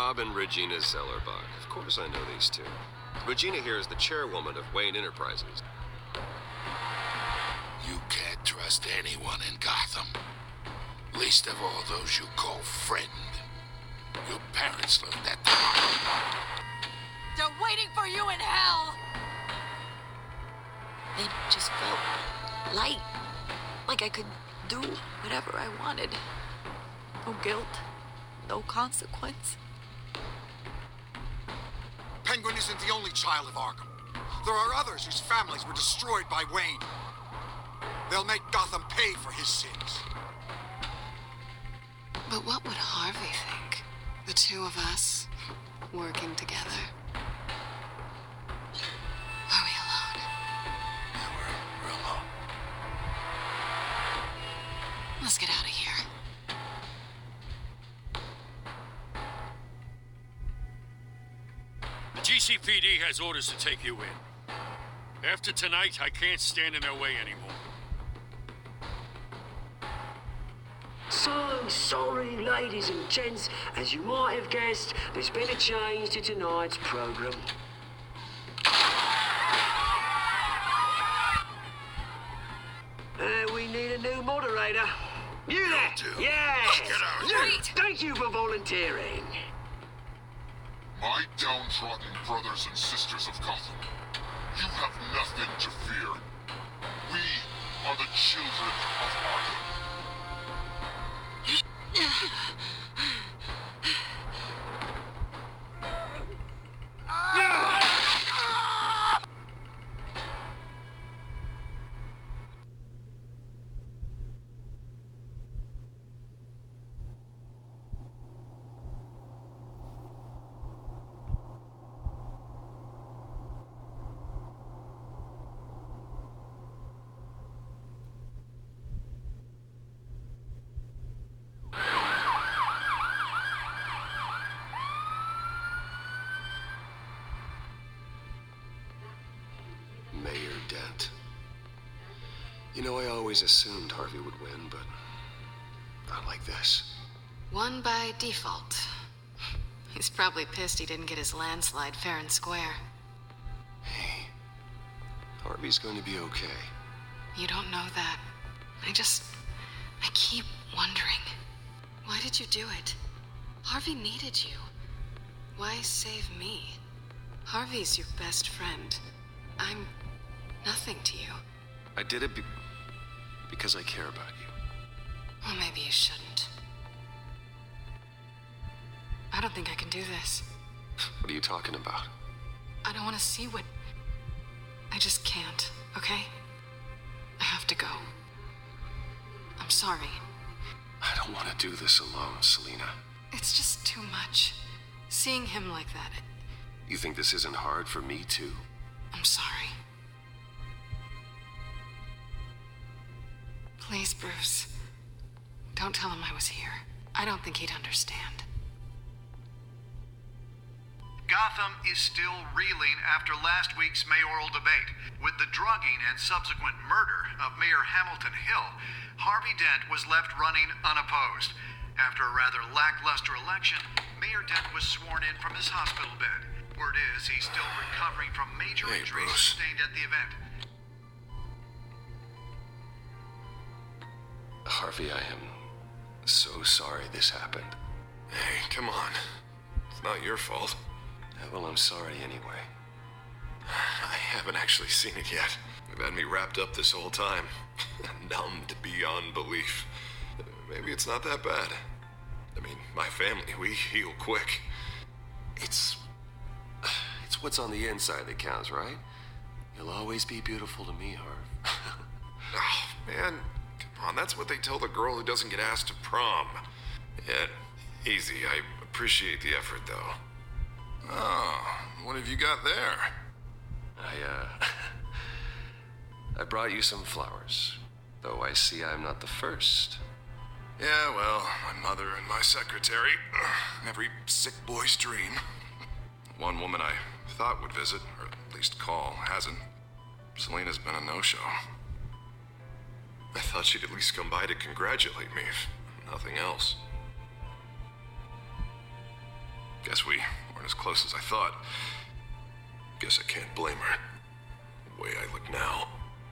Rob and Regina Zellerbach. Of course I know these two. Regina here is the chairwoman of Wayne Enterprises. You can't trust anyone in Gotham. Least of all those you call friend. Your parents learned that the hard way. They're waiting for you in hell! It just felt light. Like I could do whatever I wanted. No guilt. No consequence. Penguin isn't the only child of Arkham. There are others whose families were destroyed by Wayne. They'll make Gotham pay for his sins. But what would Harvey think? The two of us working together. Are we alone? Yeah, we're alone. Let's get out of here. The GCPD has orders to take you in. After tonight, I can't stand in their way anymore. So sorry, ladies and gents. As you might have guessed, there's been a change to tonight's program. We need a new moderator. You there? do. Yeah. Get out of You. here. Thank you for volunteering. My downtrodden brothers and sisters of Gotham, you have nothing to fear. We are the children of Arkham. Mayor Dent. You know, I always assumed Harvey would win, but not like this. Won by default. He's probably pissed he didn't get his landslide fair and square. Hey, Harvey's going to be okay. You don't know that. I keep wondering. Why did you do it? Harvey needed you. Why save me? Harvey's your best friend. I'm nothing to you. I did it because I care about you. Well, maybe you shouldn't. I don't think I can do this. What are you talking about? I don't want to see what... I just can't, okay? I have to go. I'm sorry. I don't want to do this alone, Selina. It's just too much. Seeing him like that, You think this isn't hard for me, too? I'm sorry. Please, Bruce. Don't tell him I was here. I don't think he'd understand. Gotham is still reeling after last week's mayoral debate. With the drugging and subsequent murder of Mayor Hamilton Hill, Harvey Dent was left running unopposed. After a rather lackluster election, Mayor Dent was sworn in from his hospital bed. Word is he's still recovering from major injuries Bruce. sustained at the event. Harvey, I am so sorry this happened. Hey, come on. It's not your fault. Well, I'm sorry anyway. I haven't actually seen it yet. They've had me wrapped up this whole time. Numbed beyond belief. Maybe it's not that bad. I mean, my family, we heal quick. It's what's on the inside that counts, right? You'll always be beautiful to me, Harv. Oh, man. Come on, that's what they tell the girl who doesn't get asked to prom. Yeah, easy. I appreciate the effort, though. Oh, what have you got there? I brought you some flowers. Though I see I'm not the first. Yeah, well, my mother and my secretary. Every sick boy's dream. One woman I thought would visit, or at least call, hasn't. Selina's been a no-show. I thought she'd at least come by to congratulate me, if nothing else. Guess we weren't as close as I thought. Guess I can't blame her. The way I look now.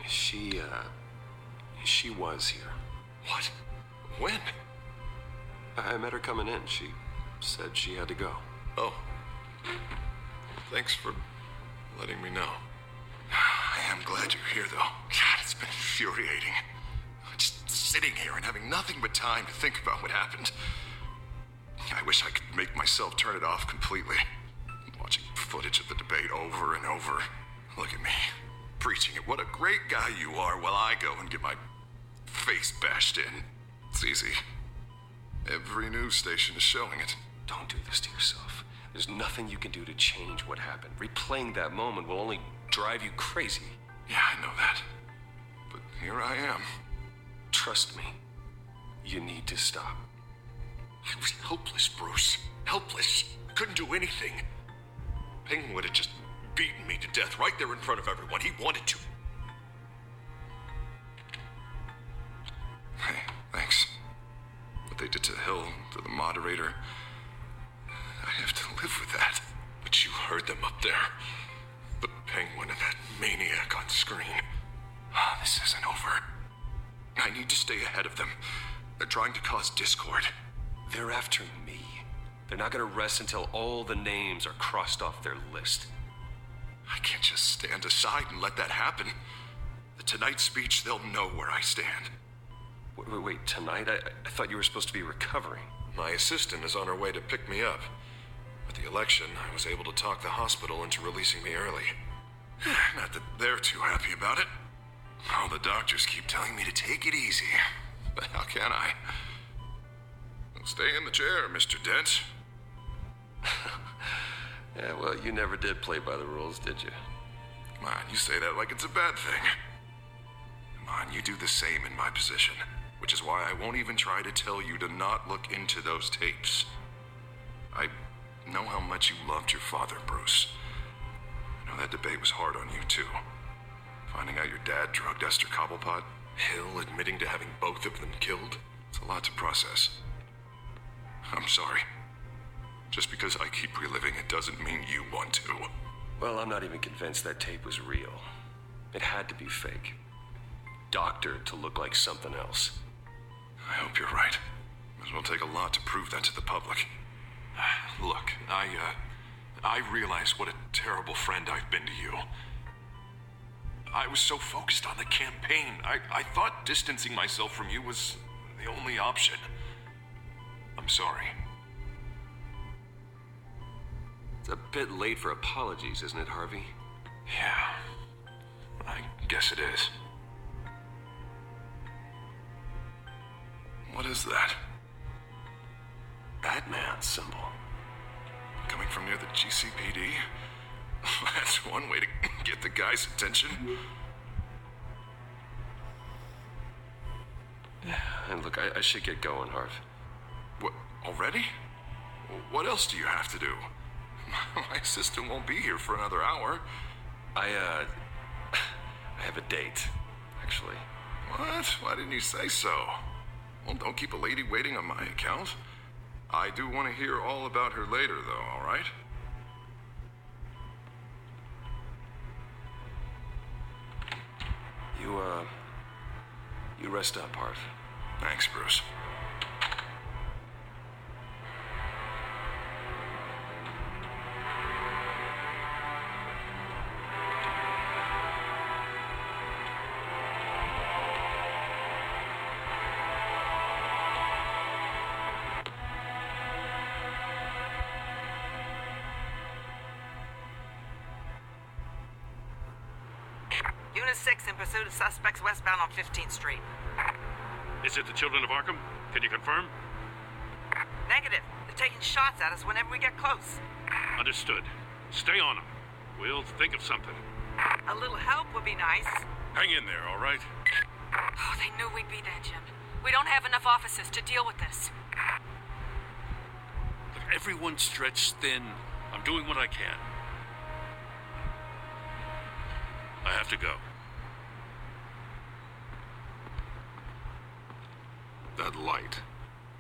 She was here. What? When? I met her coming in. She said she had to go. Oh. Thanks for letting me know. I am glad you're here, though. God, it's been infuriating. Just sitting here and having nothing but time to think about what happened. I wish I could make myself turn it off completely. Watching footage of the debate over and over. Look at me, preaching it. What a great guy you are, while I go and get my face bashed in. It's easy. Every news station is showing it. Don't do this to yourself. There's nothing you can do to change what happened. Replaying that moment will only drive you crazy. Yeah, I know that. But here I am. Trust me. You need to stop. I was helpless, Bruce. Helpless. Couldn't do anything. Penguin would have just beaten me to death right there in front of everyone. He wanted to. Hey, thanks. What they did to Hill, to the moderator, I have to live with that. But you heard them up there. The Penguin and that maniac on screen. This isn't over. I need to stay ahead of them. They're trying to cause discord. They're after me. They're not gonna rest until all the names are crossed off their list. I can't just stand aside and let that happen. The Tonight speech, they'll know where I stand. Wait, tonight? I thought you were supposed to be recovering. My assistant is on her way to pick me up. With the election, I was able to talk the hospital into releasing me early. Not that they're too happy about it. All the doctors keep telling me to take it easy. But how can I? Stay in the chair, Mr. Dent. Yeah, well, you never did play by the rules, did you? Come on, you say that like it's a bad thing. Come on, you do the same in my position. Which is why I won't even try to tell you to not look into those tapes. I know how much you loved your father, Bruce. I know that debate was hard on you, too. Finding out your dad drugged Esther Cobblepot, Hill admitting to having both of them killed. It's a lot to process. I'm sorry. Just because I keep reliving it doesn't mean you want to. Well, I'm not even convinced that tape was real. It had to be fake. Doctored to look like something else. I hope you're right. It will take a lot to prove that to the public. Look, I realize what a terrible friend I've been to you. I was so focused on the campaign. I thought distancing myself from you was the only option. I'm sorry. It's a bit late for apologies, isn't it, Harvey? Yeah, I guess it is. What is that? Batman symbol. Coming from near the GCPD? That's one way to get the guy's attention. And look, I should get going, Harv. What, already? What else do you have to do? My assistant won't be here for another hour. I have a date, actually. What? Why didn't you say so? Well, don't keep a lady waiting on my account. I do want to hear all about her later, though, all right? You rest up, Harv. Thanks, Bruce. Unit 6 in pursuit of suspects westbound on 15th Street. Is it the Children of Arkham? Can you confirm? Negative. They're taking shots at us whenever we get close. Understood. Stay on them. We'll think of something. A little help would be nice. Hang in there, all right? Oh, they knew we'd be there, Jim. We don't have enough officers to deal with this. Look, everyone's stretched thin. I'm doing what I can. I have to go. That light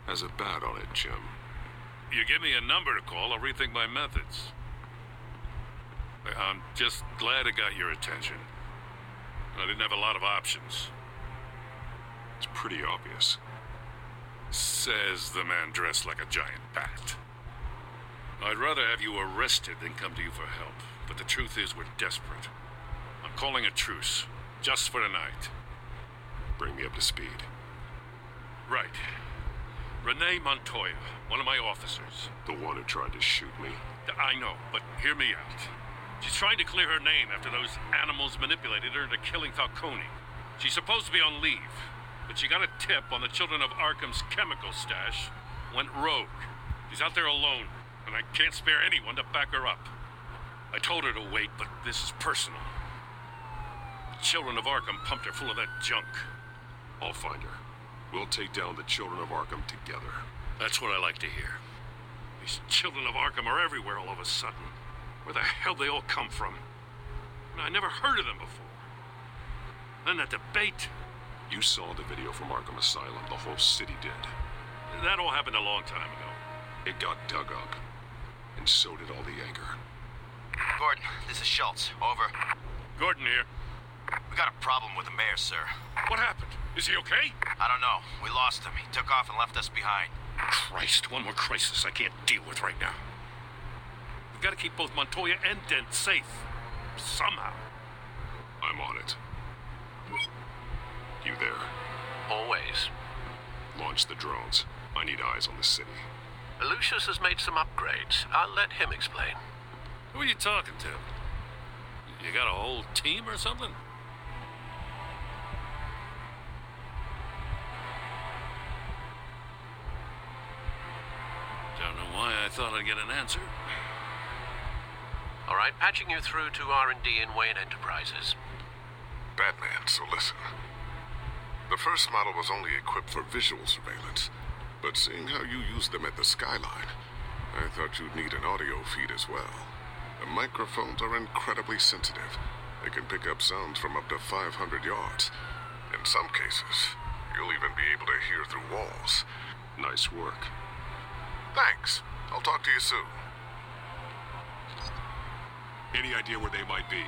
has a bat on it, Jim. you give me a number to call, I'll rethink my methods. I'm just glad it got your attention. I didn't have a lot of options. It's pretty obvious. Says the man dressed like a giant bat. I'd rather have you arrested than come to you for help, but the truth is we're desperate. I'm calling a truce, just for tonight. Bring me up to speed. Right. Renee Montoya, one of my officers. The one who tried to shoot me? I know, but hear me out. She's trying to clear her name after those animals manipulated her into killing Falcone. She's supposed to be on leave, but she got a tip on the Children of Arkham's chemical stash, went rogue. She's out there alone, and I can't spare anyone to back her up. I told her to wait, but this is personal. The Children of Arkham pumped her full of that junk. I'll find her. We'll take down the Children of Arkham together. That's what I like to hear. These Children of Arkham are everywhere all of a sudden. Where the hell they all come from? I never heard of them before. Then that debate. You saw the video from Arkham Asylum. The whole city did. That all happened a long time ago. It got dug up. And so did all the anger. Gordon, this is Schultz. Over. Gordon here. We got a problem with the mayor, sir. What happened? Is he okay? I don't know. We lost him. He took off and left us behind. Christ, one more crisis I can't deal with right now. We've got to keep both Montoya and Dent safe. Somehow. I'm on it. You there? Always. Launch the drones. I need eyes on the city. Lucius has made some upgrades. I'll let him explain. Who are you talking to? You got a whole team or something? Don't know why I thought I'd get an answer. All right, patching you through to R&D in Wayne Enterprises. Batman, so listen. The first model was only equipped for visual surveillance, but seeing how you use them at the Skyline, I thought you'd need an audio feed as well. The microphones are incredibly sensitive. They can pick up sounds from up to 500 yards. In some cases, you'll even be able to hear through walls. Nice work. Thanks. I'll talk to you soon. Any idea where they might be?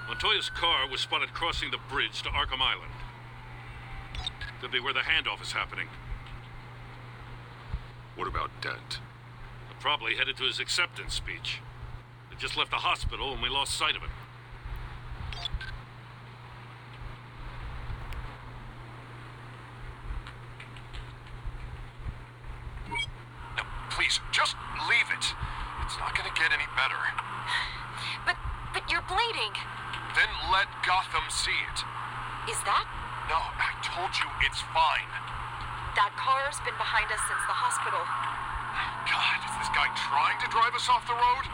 Montoya's car was spotted crossing the bridge to Arkham Island. Could be where the handoff is happening. What about Dent? Probably headed to his acceptance speech. He just left the hospital and we lost sight of him. No, please, just leave it. It's not gonna get any better. But you're bleeding. Then let Gotham see it. Is that? No, I told you it's fine. That car's been behind us since the hospital. God, is this guy trying to drive us off the road?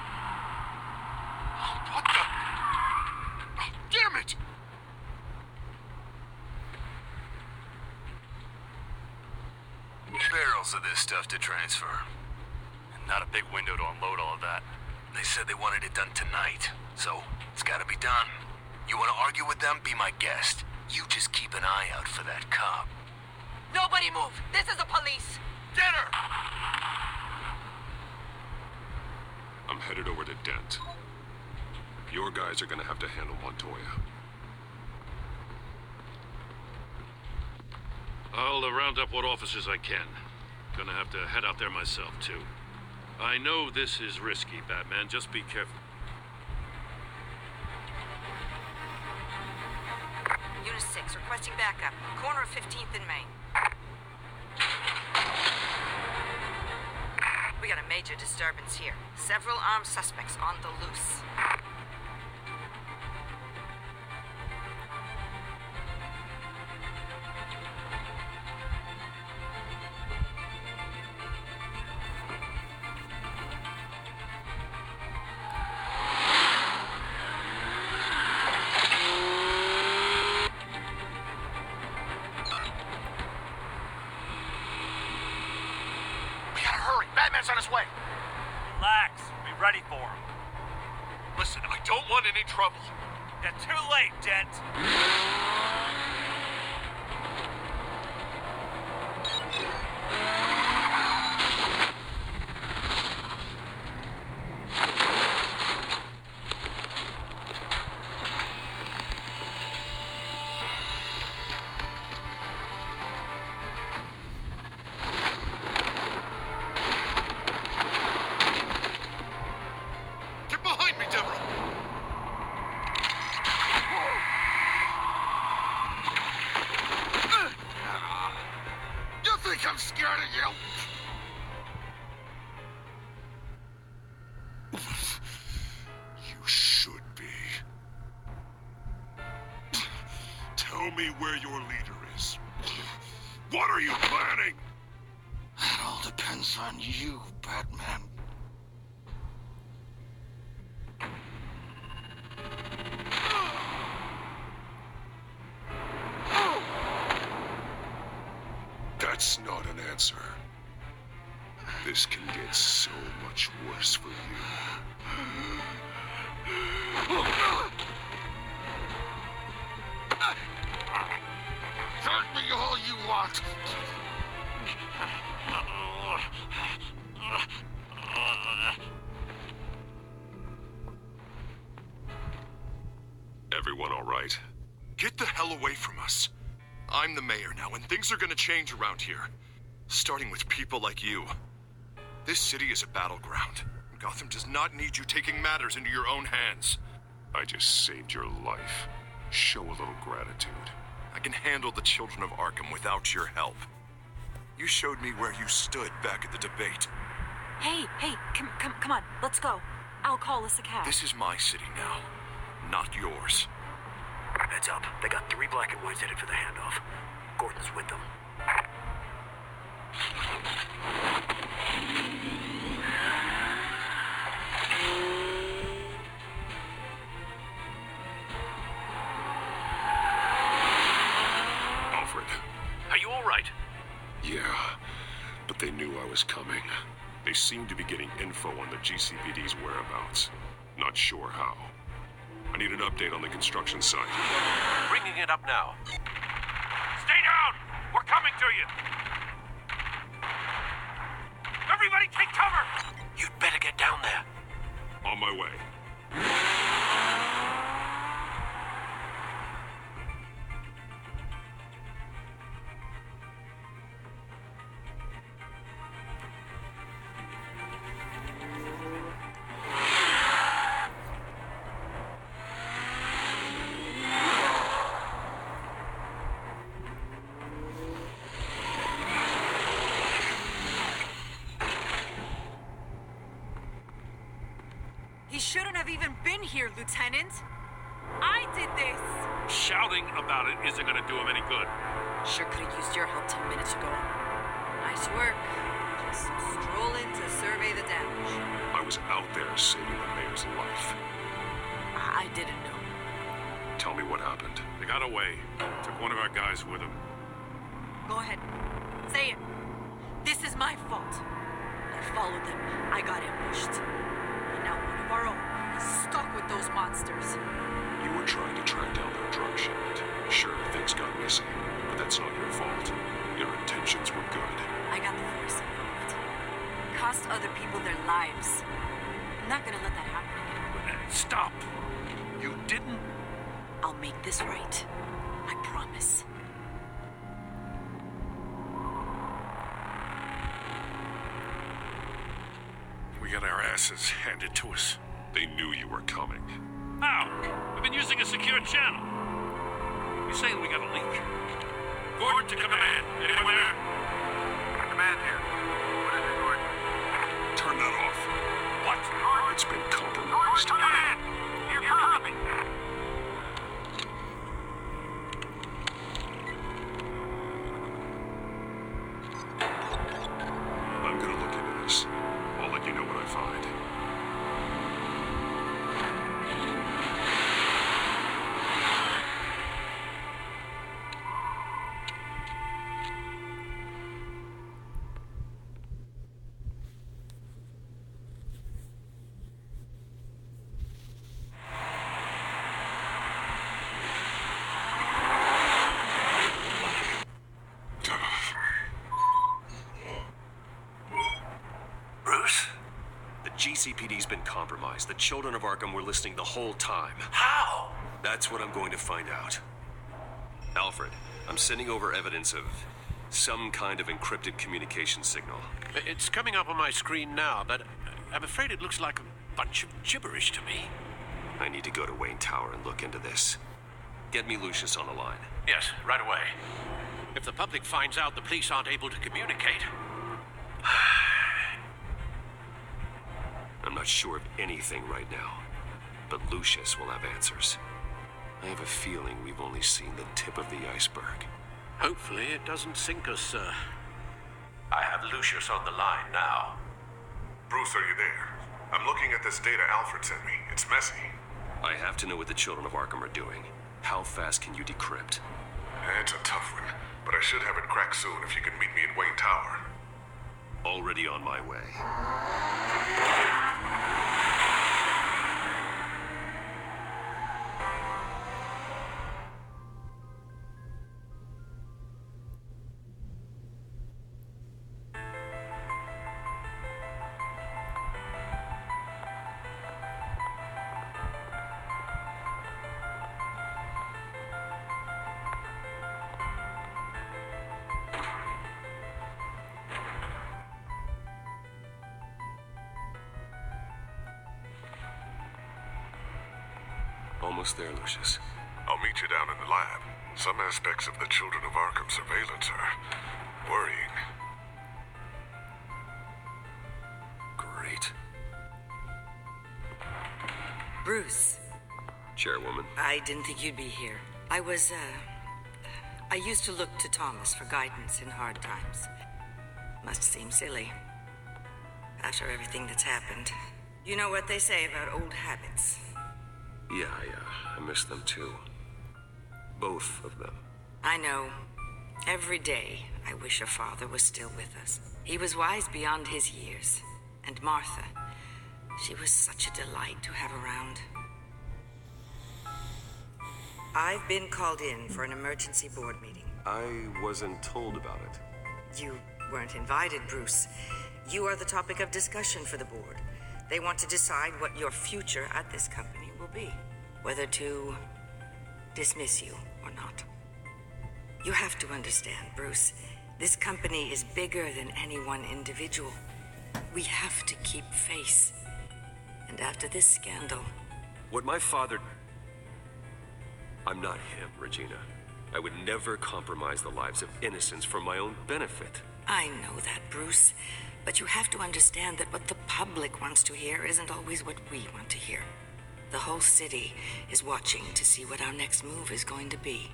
Oh, what the? Oh, damn it! Barrels of this stuff to transfer. And not a big window to unload all of that. They said they wanted it done tonight, so it's gotta be done. You wanna argue with them? Be my guest. You just keep an eye out for that cop. Nobody move! This is the police! Dinner! I'm headed over to Dent. Your guys are gonna have to handle Montoya. I'll round up what officers I can. Gonna have to head out there myself, too. I know this is risky, Batman. Just be careful. Unit 6, requesting backup. Corner of 15th and Main. We got a major disturbance here. Several armed suspects on the loose. Batman's on his way. Relax. Be ready for him. Listen, I don't want any trouble. You're too late, Dent. I'm scared of you? You should be. Tell me where your leader is. What are you planning? That all depends on you, Batman. That's not an answer. This can get so much worse for you. Hurt me all you want. Everyone all right? Get the hell away from us. I'm the mayor now, and things are gonna change around here. Starting with people like you. This city is a battleground. Gotham does not need you taking matters into your own hands. I just saved your life. Show a little gratitude. I can handle the children of Arkham without your help. You showed me where you stood back at the debate. Hey, come on, let's go. I'll call us a cab. This is my city now, not yours. Heads up. They got 3 black and whites headed for the handoff. Gordon's with them. Alfred. Are you all right? Yeah, but they knew I was coming. They seem to be getting info on the GCPD's whereabouts. Not sure how. I need an update on the construction site. Bringing it up now. Stay down! We're coming to you! Everybody take cover! You'd better get down there. On my way. He shouldn't have even been here, Lieutenant. I did this. Shouting about it isn't gonna do him any good. Sure could have used your help 10 minutes ago. Nice work. Just strolling to survey the damage. I was out there saving the mayor's life. I didn't know. Tell me what happened. They got away. Took one of our guys with them. Go ahead. Say it. This is my fault. I followed them. I got ambushed. And now one of our own is stuck with those monsters. You were trying to track down their drug shipment. Sure, things got missing, but that's not your fault. Your intentions were good. I got the force involved. Cost other people their lives. I'm not gonna let that happen again. Stop! You didn't... I'll make this right. I promise. We got our asses handed to us. They knew you were coming. How? We've been using a secure channel. You saying we got a leak? Gordon to command. Anyone there? Command here. What is it, Gordon? Turn that off. What? It's been compromised. Command! You're coming! I'm gonna look into this. I'll let you know what I find. Bruce? The GCPD's been compromised. The children of Arkham were listening the whole time. How? That's what I'm going to find out. Alfred, I'm sending over evidence of some kind of encrypted communication signal. It's coming up on my screen now, but I'm afraid it looks like a bunch of gibberish to me. I need to go to Wayne Tower and look into this. Get me Lucius on the line. Yes, right away. If the public finds out the police aren't able to communicate... I'm not sure of anything right now, but Lucius will have answers. I have a feeling we've only seen the tip of the iceberg. Hopefully it doesn't sink us, sir. I have Lucius on the line now. Bruce, are you there? I'm looking at this data Alfred sent me. It's messy. I have to know what the Children of Arkham are doing. How fast can you decrypt? It's a tough one, but I should have it cracked soon if you can meet me at Wayne Tower. Already on my way. Almost there, Lucius. I'll meet you down in the lab. Some aspects of the Children of Arkham surveillance are worrying. Great. Bruce. Chairwoman. I didn't think you'd be here. I used to look to Thomas for guidance in hard times. Must seem silly. After everything that's happened. You know what they say about old habits. Yeah, I miss them too. Both of them. I know. Every day, I wish a father was still with us. He was wise beyond his years. And Martha, she was such a delight to have around. I've been called in for an emergency board meeting. I wasn't told about it. You weren't invited, Bruce. You are the topic of discussion for the board. They want to decide what your future at this company will be. Whether to dismiss you or not. You have to understand, Bruce. This company is bigger than any one individual. We have to keep face. And after this scandal... What my father... I'm not him, Regina. I would never compromise the lives of innocents for my own benefit. I know that, Bruce. But you have to understand that what the public wants to hear isn't always what we want to hear. The whole city is watching to see what our next move is going to be.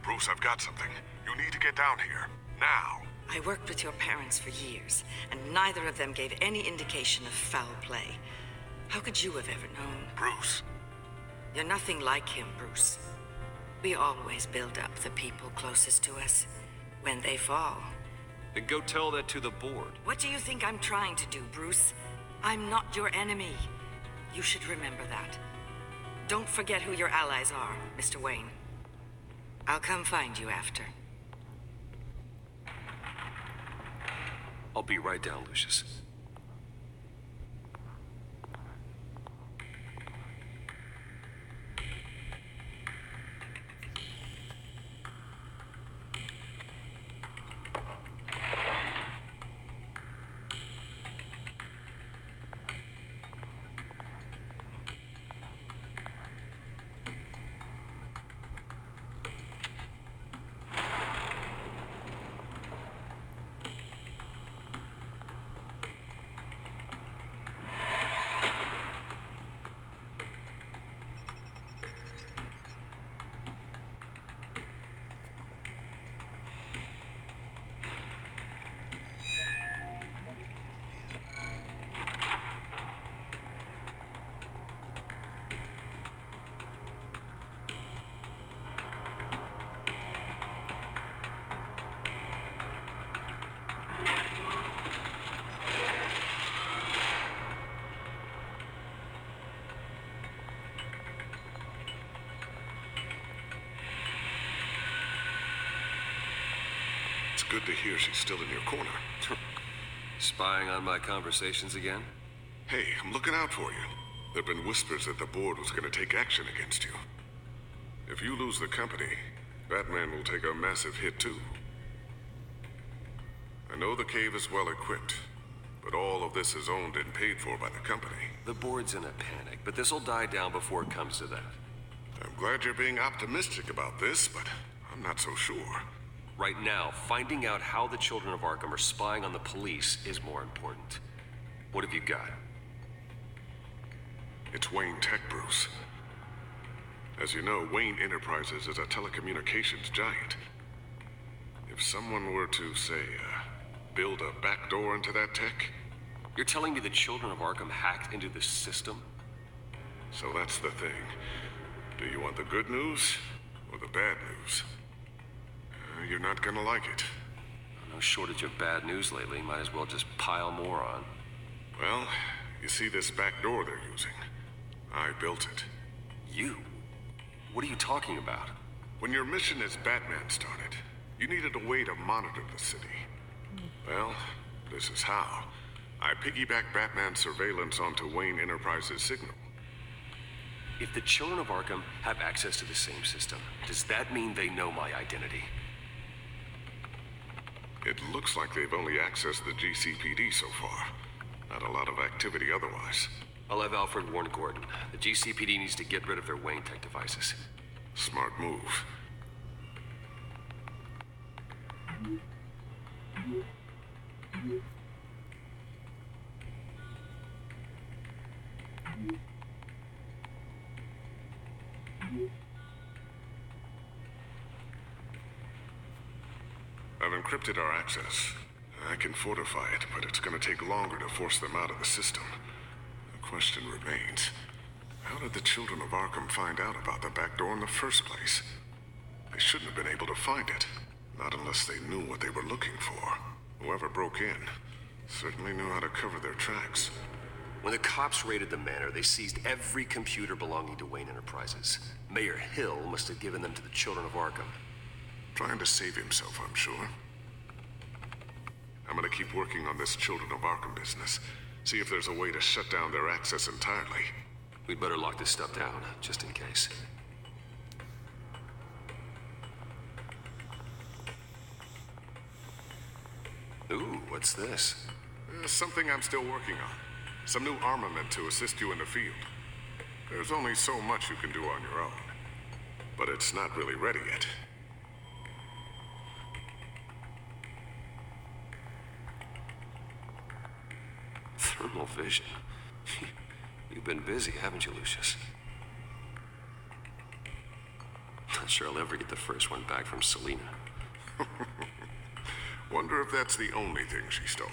Bruce, I've got something. You need to get down here. Now. I worked with your parents for years, and neither of them gave any indication of foul play. How could you have ever known? Bruce. You're nothing like him, Bruce. We always build up the people closest to us. When they fall... Then go tell that to the board. What do you think I'm trying to do, Bruce? I'm not your enemy. You should remember that. Don't forget who your allies are, Mr. Wayne. I'll come find you after. I'll be right down, Lucius. It's good to hear she's still in your corner. Spying on my conversations again? Hey, I'm looking out for you. There've been whispers that the board was going to take action against you. If you lose the company, Batman will take a massive hit too. I know the cave is well equipped, but all of this is owned and paid for by the company. The board's in a panic, but this'll die down before it comes to that. I'm glad you're being optimistic about this, but I'm I'm not so sure. Right now, finding out how the children of Arkham are spying on the police is more important. What have you got? It's Wayne Tech, Bruce. As you know, Wayne Enterprises is a telecommunications giant. If someone were to, say, build a backdoor into that tech... You're telling me the children of Arkham hacked into this system? So that's the thing. Do you want the good news or the bad news? You're not gonna like it. No shortage of bad news lately. Might as well just pile more on. Well, you see this back door they're using? I built it. You? What are you talking about? When your mission as Batman started, you needed a way to monitor the city. Well, this is how. I piggybacked Batman's surveillance onto Wayne Enterprises' signal. If the children of Arkham have access to the same system, does that mean they know my identity? It looks like they've only accessed the GCPD so far. Not a lot of activity otherwise. I'll have Alfred warn Gordon. The GCPD needs to get rid of their Wayne Tech devices. Smart move. I've encrypted our access. I can fortify it, but it's gonna take longer to force them out of the system. The question remains, how did the children of Arkham find out about the back door in the first place? They shouldn't have been able to find it. Not unless they knew what they were looking for. Whoever broke in certainly knew how to cover their tracks. When the cops raided the manor, they seized every computer belonging to Wayne Enterprises. Mayor Hill must have given them to the children of Arkham. Trying to save himself, I'm sure. I'm gonna keep working on this Children of Arkham business. See if there's a way to shut down their access entirely. We'd better lock this stuff down, just in case. Ooh, what's this? Something I'm still working on. Some new armament to assist you in the field. There's only so much you can do on your own. But it's not really ready yet. Thermal vision. You've been busy, haven't you, Lucius? Not sure I'll ever get the first one back from Selina. Wonder if that's the only thing she stole.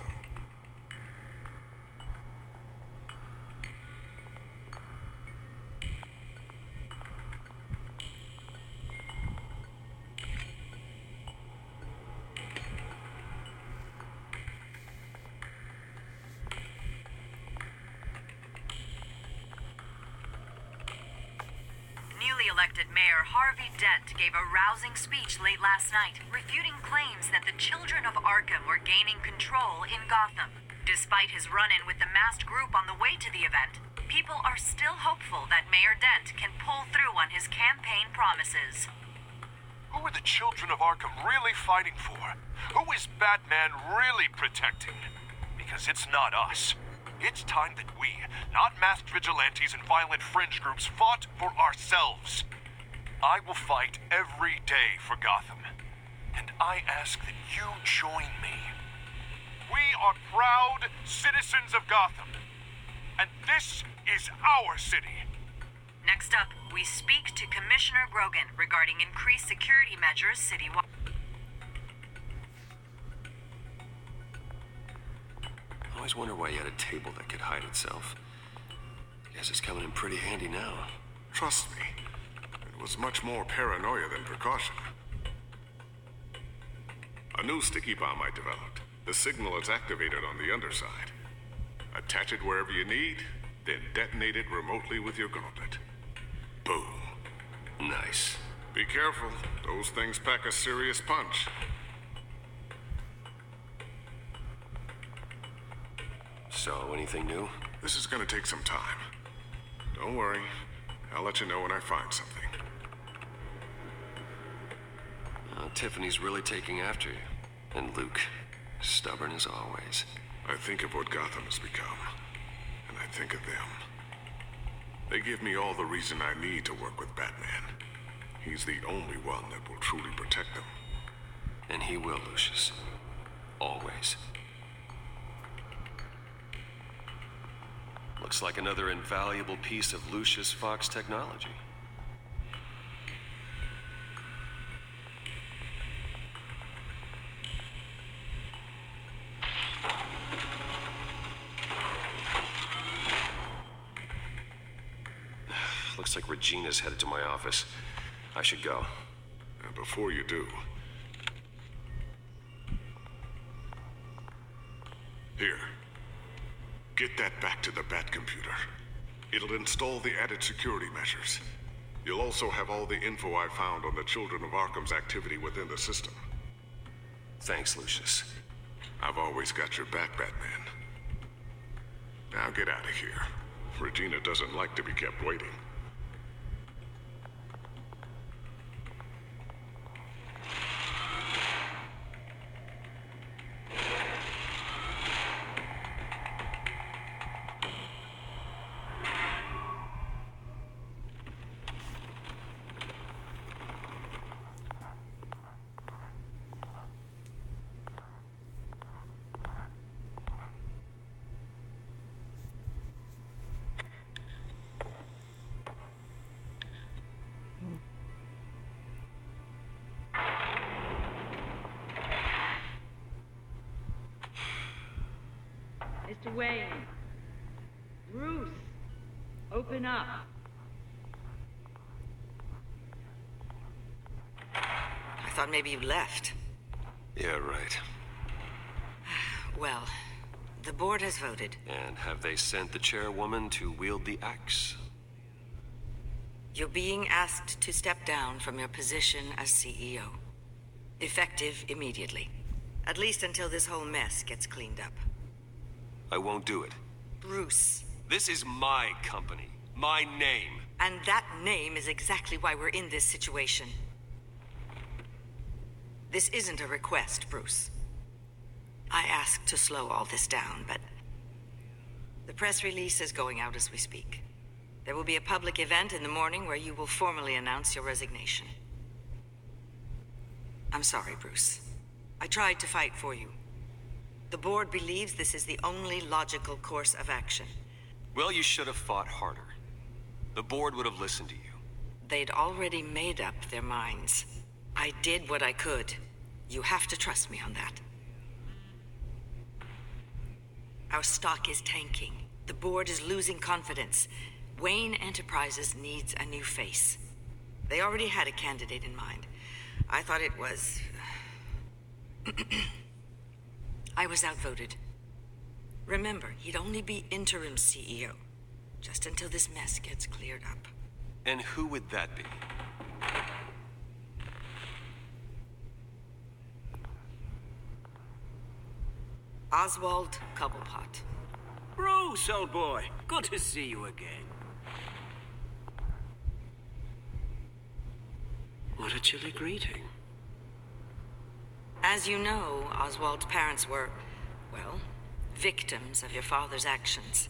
Newly elected Mayor Harvey Dent gave a rousing speech late last night, refuting claims that the children of Arkham were gaining control in Gotham. Despite his run-in with the masked group on the way to the event, people are still hopeful that Mayor Dent can pull through on his campaign promises. Who are the children of Arkham really fighting for? Who is Batman really protecting? Because it's not us. It's time that we, not masked vigilantes and violent fringe groups, fought for ourselves. I will fight every day for Gotham. And I ask that you join me. We are proud citizens of Gotham. And this is our city. Next up, we speak to Commissioner Grogan regarding increased security measures citywide. I always wonder why you had a table that could hide itself. Guess it's coming in pretty handy now. Trust me, it was much more paranoia than precaution. A new sticky bomb I developed. The signal is activated on the underside. Attach it wherever you need, then detonate it remotely with your gauntlet. Boom. Nice. Be careful. Those things pack a serious punch. So, anything new? This is gonna take some time. Don't worry. I'll let you know when I find something. Tiffany's really taking after you. And Luke, stubborn as always. I think of what Gotham has become. And I think of them. They give me all the reason I need to work with Batman. He's the only one that will truly protect them. And he will, Lucius. Always. Looks like another invaluable piece of Lucius Fox technology. Looks like Regina's headed to my office. I should go. And before you do... Here. Get that back to the Bat computer. It'll install the added security measures. You'll also have all the info I found on the Children of Arkham's activity within the system. Thanks, Lucius. I've always got your back, Batman. Now get out of here. Regina doesn't like to be kept waiting. Mr. Wayne. Bruce, open up. I thought maybe you left. Yeah, right. Well, the board has voted. And have they sent the chairwoman to wield the axe? You're being asked to step down from your position as CEO. Effective immediately. At least until this whole mess gets cleaned up. I won't do it. Bruce. This is my company. My name. And that name is exactly why we're in this situation. This isn't a request, Bruce. I asked to slow all this down, but... the press release is going out as we speak. There will be a public event in the morning where you will formally announce your resignation. I'm sorry, Bruce. I tried to fight for you. The board believes this is the only logical course of action. Well, you should have fought harder. The board would have listened to you. They'd already made up their minds. I did what I could. You have to trust me on that. Our stock is tanking. The board is losing confidence. Wayne Enterprises needs a new face. They already had a candidate in mind. I thought it was... I was outvoted. Remember, he'd only be interim CEO, just until this mess gets cleared up. And who would that be? Oswald Cobblepot. Bruce, old boy. Good to see you again. What a chilly greeting. As you know, Oswald's parents were, well, victims of your father's actions.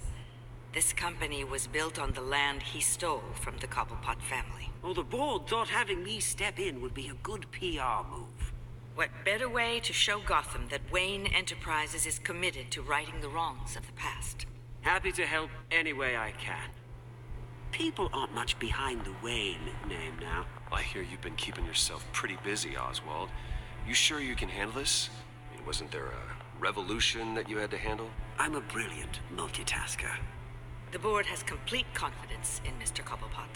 This company was built on the land he stole from the Cobblepot family. Well, the board thought having me step in would be a good PR move. What better way to show Gotham that Wayne Enterprises is committed to righting the wrongs of the past? Happy to help any way I can. People aren't much behind the Wayne name now. I hear you've been keeping yourself pretty busy, Oswald. You sure you can handle this? I mean, wasn't there a revolution that you had to handle? I'm a brilliant multitasker. The board has complete confidence in Mr. Cobblepot.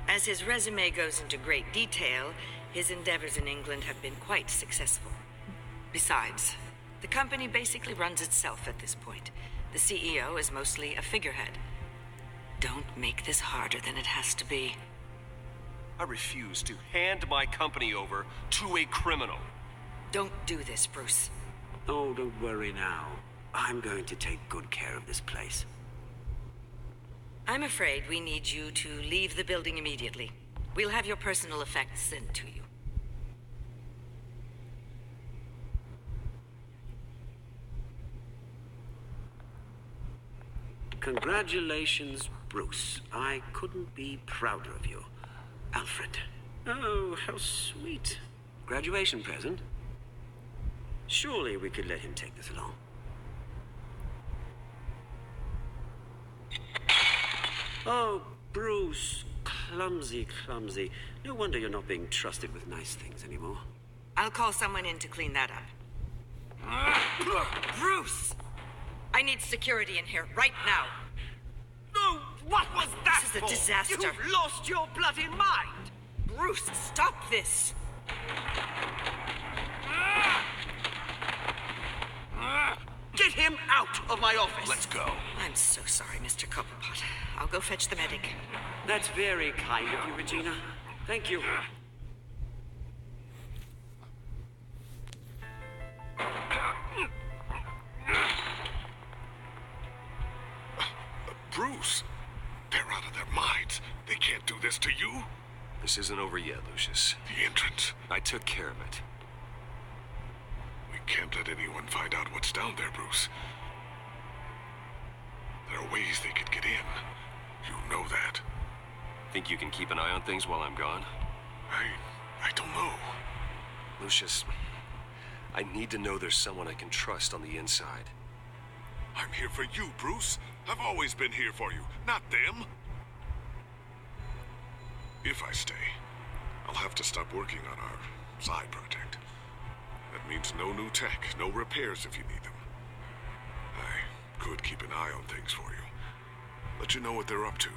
As his resume goes into great detail, his endeavors in England have been quite successful. Besides, the company basically runs itself at this point. The CEO is mostly a figurehead. Don't make this harder than it has to be. I refuse to hand my company over to a criminal. Don't do this, Bruce. Oh, don't worry now. I'm going to take good care of this place. I'm afraid we need you to leave the building immediately. We'll have your personal effects sent to you. Congratulations, Bruce. I couldn't be prouder of you. Alfred. Oh, how sweet. Graduation present? Surely we could let him take this along. Oh, Bruce. Clumsy, clumsy. No wonder you're not being trusted with nice things anymore. I'll call someone in to clean that up. Bruce! I need security in here, right now. No, what was that This is a for? disaster. You've lost your bloody mind! Bruce, stop this! Get him out of my office! Let's go. I'm so sorry, Mr. Copperpot. I'll go fetch the medic. That's very kind of you, Regina. Thank you. Bruce, they're out of their minds. They can't do this to you. This isn't over yet, Lucius. The entrance. I took care of it. We can't let anyone find out what's down there, Bruce. There are ways they could get in. You know that. Think you can keep an eye on things while I'm gone? I don't know. Lucius, I need to know there's someone I can trust on the inside. I'm here for you, Bruce. I've always been here for you, not them. If I stay, I'll have to stop working on our side project. That means no new tech, no repairs if you need them. I could keep an eye on things for you. Let you know what they're up to.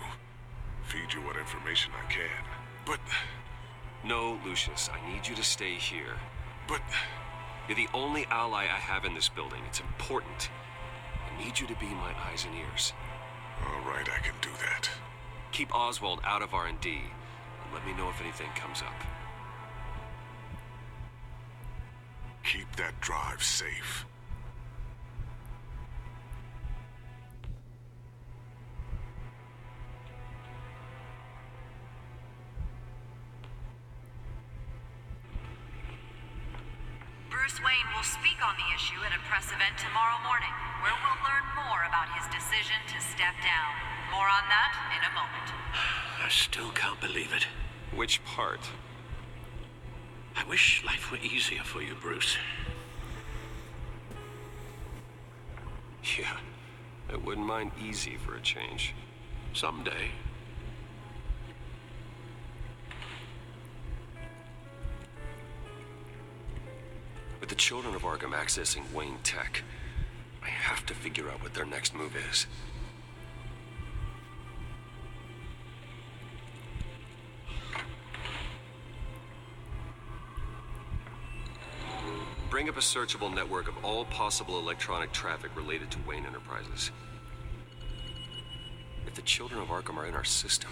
Feed you what information I can. But... No, Lucius, I need you to stay here. But... You're the only ally I have in this building. It's important. I need you to be my eyes and ears. All right, I can do that. Keep Oswald out of R&D, and let me know if anything comes up. Keep that drive safe. Bruce Wayne will speak on the issue at a press event tomorrow morning, where we'll learn more about his decision to step down. More on that in a moment. I still can't believe it. Which part? I wish life were easier for you, Bruce. Yeah, I wouldn't mind easy for a change. Someday. With the children of Arkham accessing Wayne Tech, I have to figure out what their next move is. Bring up a searchable network of all possible electronic traffic related to Wayne Enterprises. If the children of Arkham are in our system,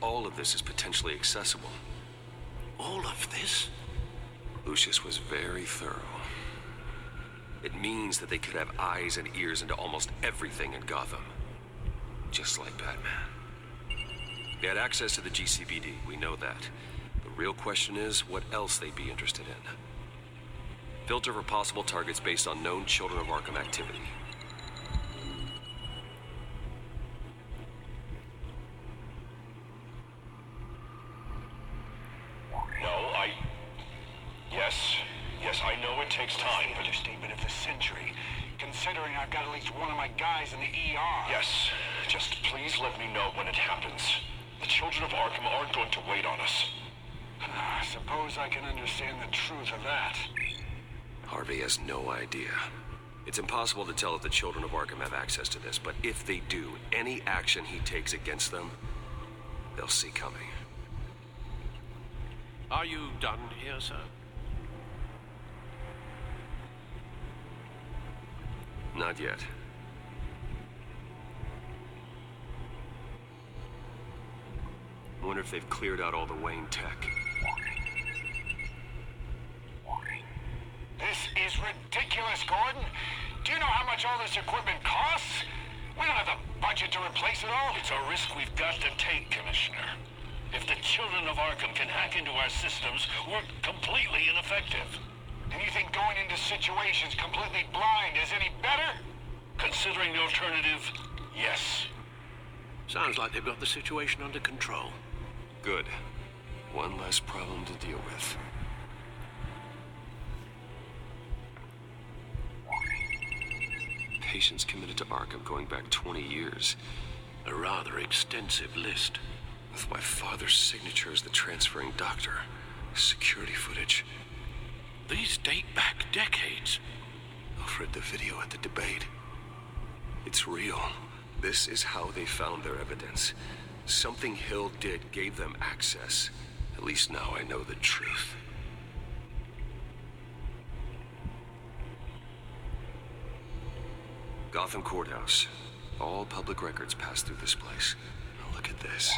all of this is potentially accessible. All of this? Lucius was very thorough. It means that they could have eyes and ears into almost everything in Gotham. Just like Batman. They had access to the GCPD, we know that. The real question is, what else they'd be interested in. Filter for possible targets based on known Children of Arkham activity. Yes, I know it takes time, but a statement of the century, considering I've got at least one of my guys in the ER. Yes, just please let me know when it happens. The children of Arkham aren't going to wait on us. I suppose I can understand the truth of that. Harvey has no idea. It's impossible to tell if the children of Arkham have access to this, but if they do, any action he takes against them, they'll see coming. Are you done here, sir? Not yet. I wonder if they've cleared out all the Wayne tech. This is ridiculous, Gordon. Do you know how much all this equipment costs? We don't have the budget to replace it all. It's a risk we've got to take, Commissioner. If the children of Arkham can hack into our systems, we're completely ineffective. And you think going into situations completely blind is any better? Considering the alternative, yes. Sounds like they've got the situation under control. Good. One less problem to deal with. Patients committed to Arkham going back 20 years. A rather extensive list. With my father's signature as the transferring doctor. Security footage. These date back decades. I've read the video at the debate. It's real. This is how they found their evidence. Something Hill did gave them access. At least now I know the truth. Gotham Courthouse. All public records pass through this place. Now look at this.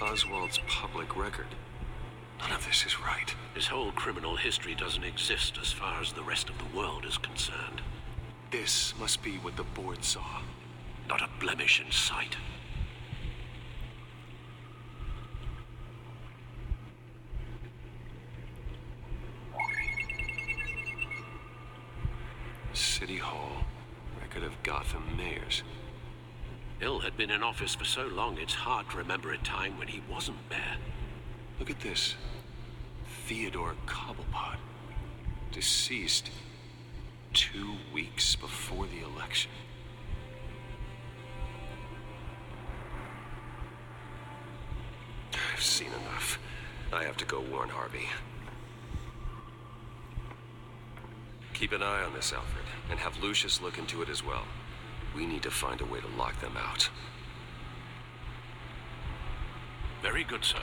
Oswald's public record. None of this is right. His whole criminal history doesn't exist as far as the rest of the world is concerned. This must be what the board saw. Not a blemish in sight. City Hall. Record of Gotham mayors. Hill had been in office for so long, it's hard to remember a time when he wasn't mayor. Look at this. Theodore Cobblepot. Deceased 2 weeks before the election. I've seen enough. I have to go warn Harvey. Keep an eye on this, Alfred, and have Lucius look into it as well. We need to find a way to lock them out. Very good, sir.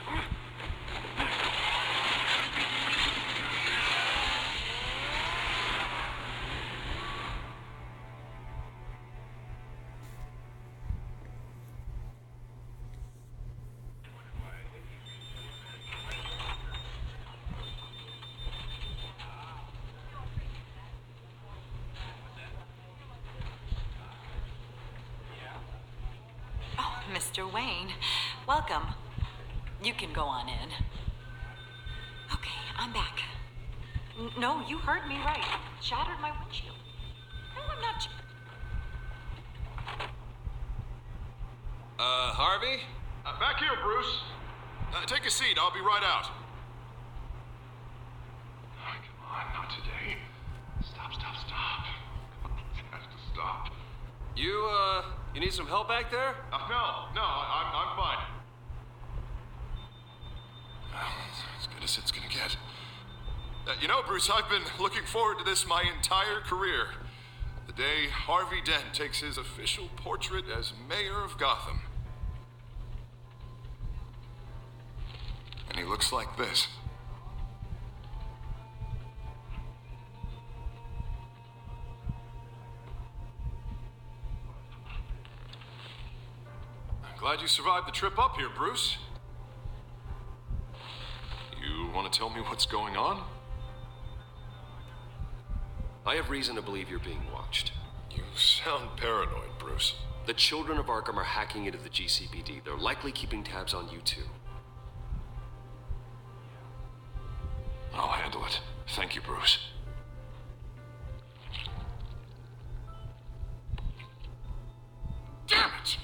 Mr. Wayne, welcome. You can go on in. Okay, I'm back. No, you heard me right. Shattered my windshield. No, I'm not. Harvey? Back here, Bruce. Take a seat. I'll be right out. Oh, come on, not today. Stop. Come on, it has to stop. You need some help back there? No, I'm fine. As good as it's gonna get. You know, Bruce, I've been looking forward to this my entire career. The day Harvey Dent takes his official portrait as mayor of Gotham. And he looks like this. I'm glad you survived the trip up here, Bruce. You want to tell me what's going on? I have reason to believe you're being watched. You sound paranoid, Bruce. The children of Arkham are hacking into the GCPD. They're likely keeping tabs on you too. I'll handle it. Thank you, Bruce. Damn it!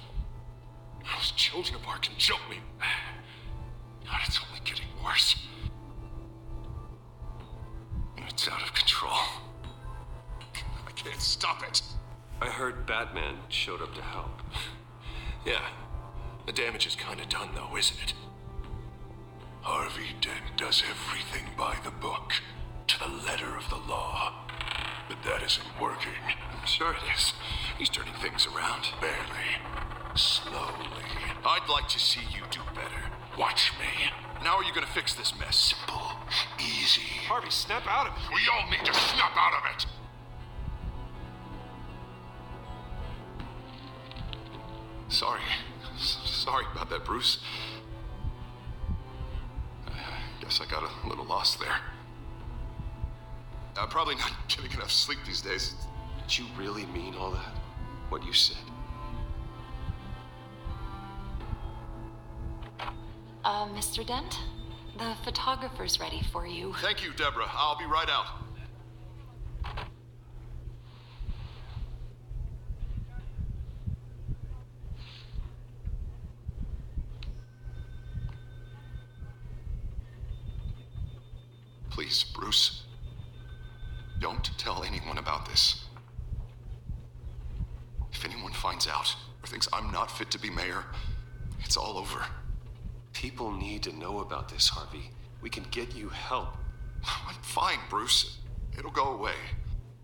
Those children of Arkham jumped me. God, it's only getting worse. It's out of control. I can't stop it. I heard Batman showed up to help. Yeah. The damage is kind of done, though, isn't it? Harvey Dent does everything by the book, to the letter of the law. But that isn't working. I'm sure it is. He's turning things around. Barely. Slowly. I'd like to see you do better. Watch me. Now are you gonna fix this mess? Simple. Easy. Harvey, snap out of it. We all need to snap out of it. Sorry about that, Bruce. I guess I got a little lost there. I'm probably not getting enough sleep these days. Did you really mean all that? What you said? Mr. Dent? The photographer's ready for you. Thank you, Deborah. I'll be right out. Please, Bruce. Don't tell anyone about this. If anyone finds out or thinks I'm not fit to be mayor, it's all over. People need to know about this, Harvey. We can get you help. I'm fine, Bruce. It'll go away.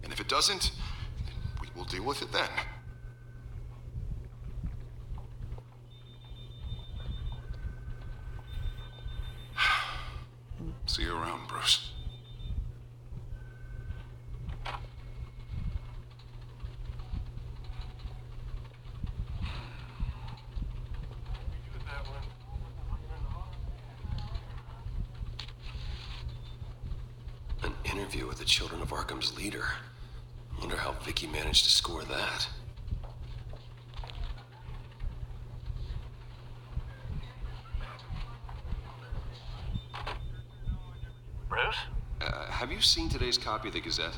And if it doesn't, we will deal with it then. See you around, Bruce. An interview with the Children of Arkham's leader. Wonder how Vicky managed to score that. Bruce? Have you seen today's copy of the Gazette?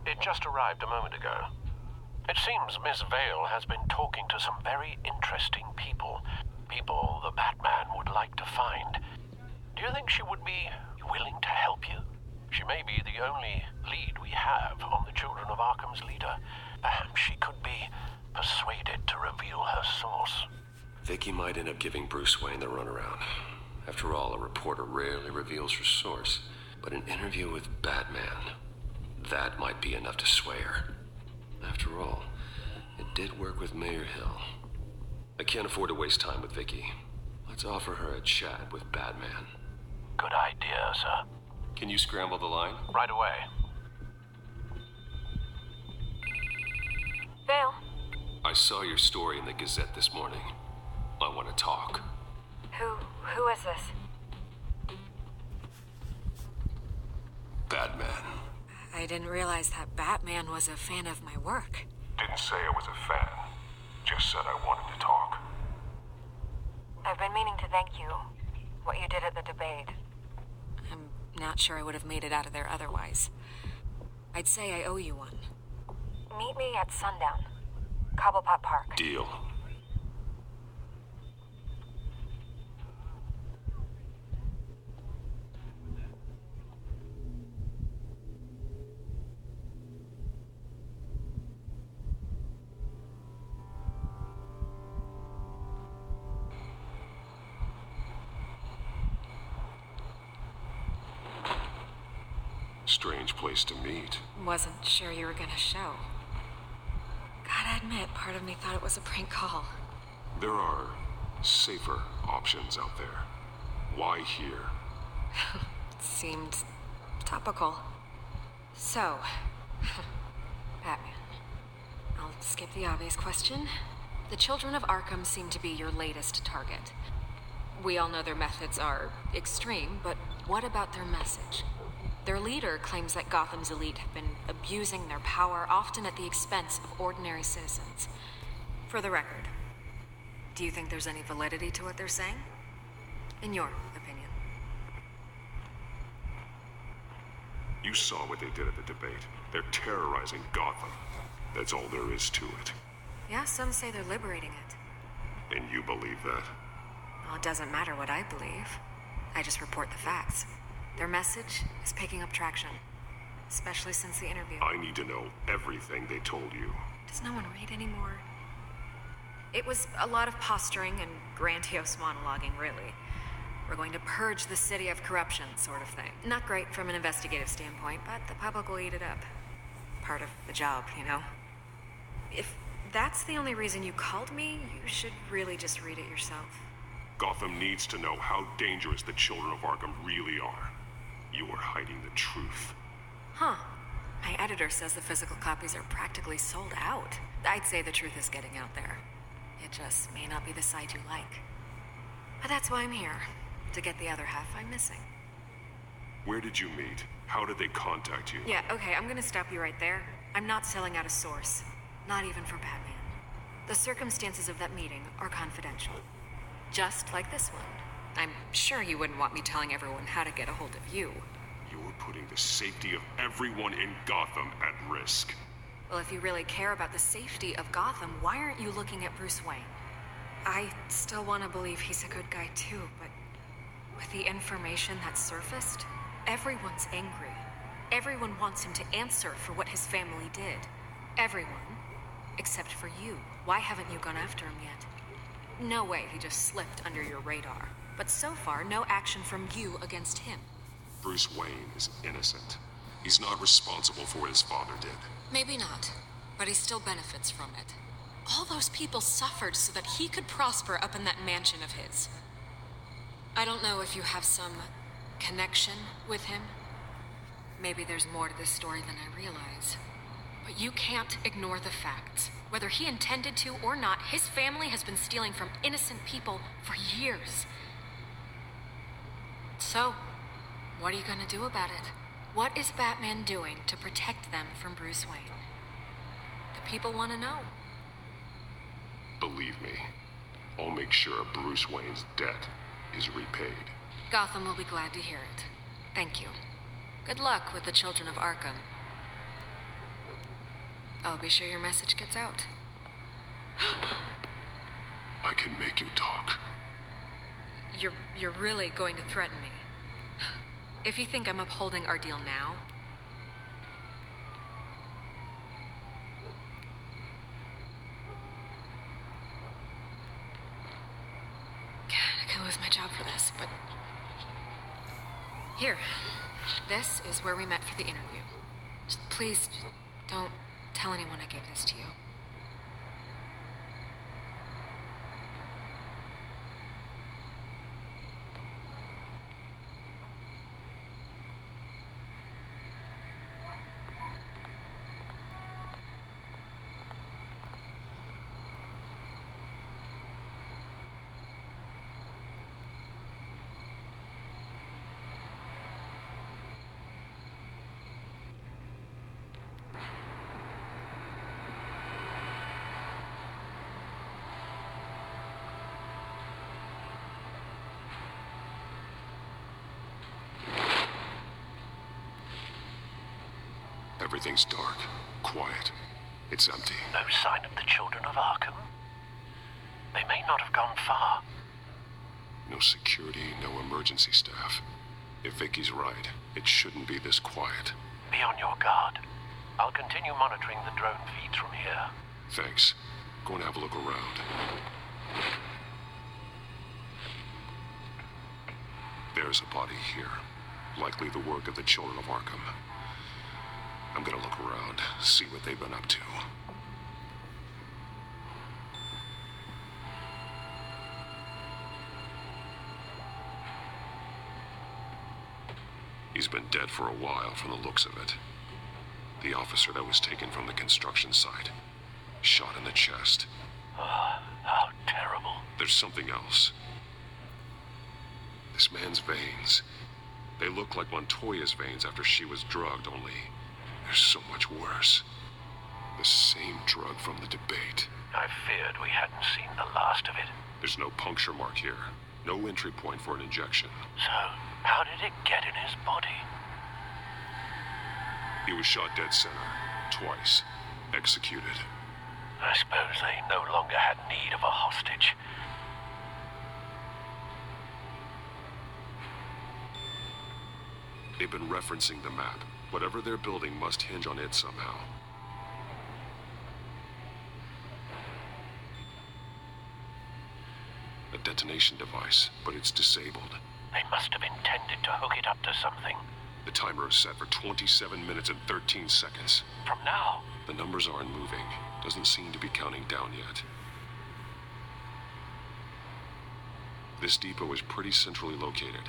It just arrived a moment ago. It seems Miss Vale has been talking to some very interesting people. People the Batman would like to find. Do you think she would be willing to help you? She may be the only lead we have on the Children of Arkham's leader. Perhaps she could be persuaded to reveal her source. Vicky might end up giving Bruce Wayne the runaround. After all, a reporter rarely reveals her source. But an interview with Batman, that might be enough to sway her. After all, it did work with Mayor Hill. I can't afford to waste time with Vicky. Let's offer her a chat with Batman. Good idea, sir. Can you scramble the line? Right away. Vale. I saw your story in the Gazette this morning. I want to talk. Who is this? Batman. I didn't realize that Batman was a fan of my work. Didn't say I was a fan. Just said I wanted to talk. I've been meaning to thank you. What you did at the debate. I'm not sure I would have made it out of there otherwise. I'd say I owe you one. Meet me at sundown. Cobblepot Park. Deal. Strange place to meet. Wasn't sure you were gonna show. Gotta admit, part of me thought it was a prank call. There are safer options out there. Why here? Seemed topical. So, Batman. I'll skip the obvious question. The Children of Arkham seem to be your latest target. We all know their methods are extreme, but what about their message? Their leader claims that Gotham's elite have been abusing their power, often at the expense of ordinary citizens. For the record, do you think there's any validity to what they're saying? In your opinion? You saw what they did at the debate. They're terrorizing Gotham. That's all there is to it. Yeah, some say they're liberating it. And you believe that? Well, it doesn't matter what I believe. I just report the facts. Their message is picking up traction, especially since the interview. I need to know everything they told you. Does no one read anymore? It was a lot of posturing and grandiose monologuing, really. We're going to purge the city of corruption, sort of thing. Not great from an investigative standpoint, but the public will eat it up. Part of the job, you know? If that's the only reason you called me, you should really just read it yourself. Gotham needs to know how dangerous the Children of Arkham really are. You are hiding the truth. Huh. My editor says the physical copies are practically sold out. I'd say the truth is getting out there. It just may not be the side you like. But that's why I'm here. To get the other half I'm missing. Where did you meet? How did they contact you? Yeah, okay, I'm gonna stop you right there. I'm not selling out a source. Not even for Batman. The circumstances of that meeting are confidential. Just like this one. I'm sure you wouldn't want me telling everyone how to get a hold of you. You're putting the safety of everyone in Gotham at risk. Well, if you really care about the safety of Gotham, why aren't you looking at Bruce Wayne? I still want to believe he's a good guy too, but with the information that surfaced, everyone's angry. Everyone wants him to answer for what his family did. Everyone. Except for you. Why haven't you gone after him yet? No way he just slipped under your radar. But so far, no action from you against him. Bruce Wayne is innocent. He's not responsible for what his father did. Maybe not, but he still benefits from it. All those people suffered so that he could prosper up in that mansion of his. I don't know if you have some connection with him. Maybe there's more to this story than I realize. But you can't ignore the facts. Whether he intended to or not, his family has been stealing from innocent people for years. So, what are you gonna do about it? What is Batman doing to protect them from Bruce Wayne? The people want to know. Believe me, I'll make sure Bruce Wayne's debt is repaid. Gotham will be glad to hear it. Thank you. Good luck with the Children of Arkham. I'll be sure your message gets out. I can make you talk. You're really going to threaten me. If you think I'm upholding our deal now... I could lose my job for this, but... Here. This is where we met for the interview. Just please, don't tell anyone I gave this to you. Everything's dark, quiet. It's empty. No sign of the Children of Arkham? They may not have gone far. No security, no emergency staff. If Vicky's right, it shouldn't be this quiet. Be on your guard. I'll continue monitoring the drone feeds from here. Thanks. Go and have a look around. There's a body here. Likely the work of the Children of Arkham. I'm gonna look around, see what they've been up to. He's been dead for a while from the looks of it. The officer that was taken from the construction site. Shot in the chest. How terrible. There's something else. This man's veins. They look like Montoya's veins after she was drugged, only they're so much worse. The same drug from the debate. I feared we hadn't seen the last of it. There's no puncture mark here. No entry point for an injection. So, how did it get in his body? He was shot dead center. Twice. Executed. I suppose they no longer had need of a hostage. They've been referencing the map. Whatever they're building must hinge on it somehow. A detonation device, but it's disabled. They must have intended to hook it up to something. The timer is set for 27 minutes and 13 seconds. From now? The numbers aren't moving. Doesn't seem to be counting down yet. This depot is pretty centrally located.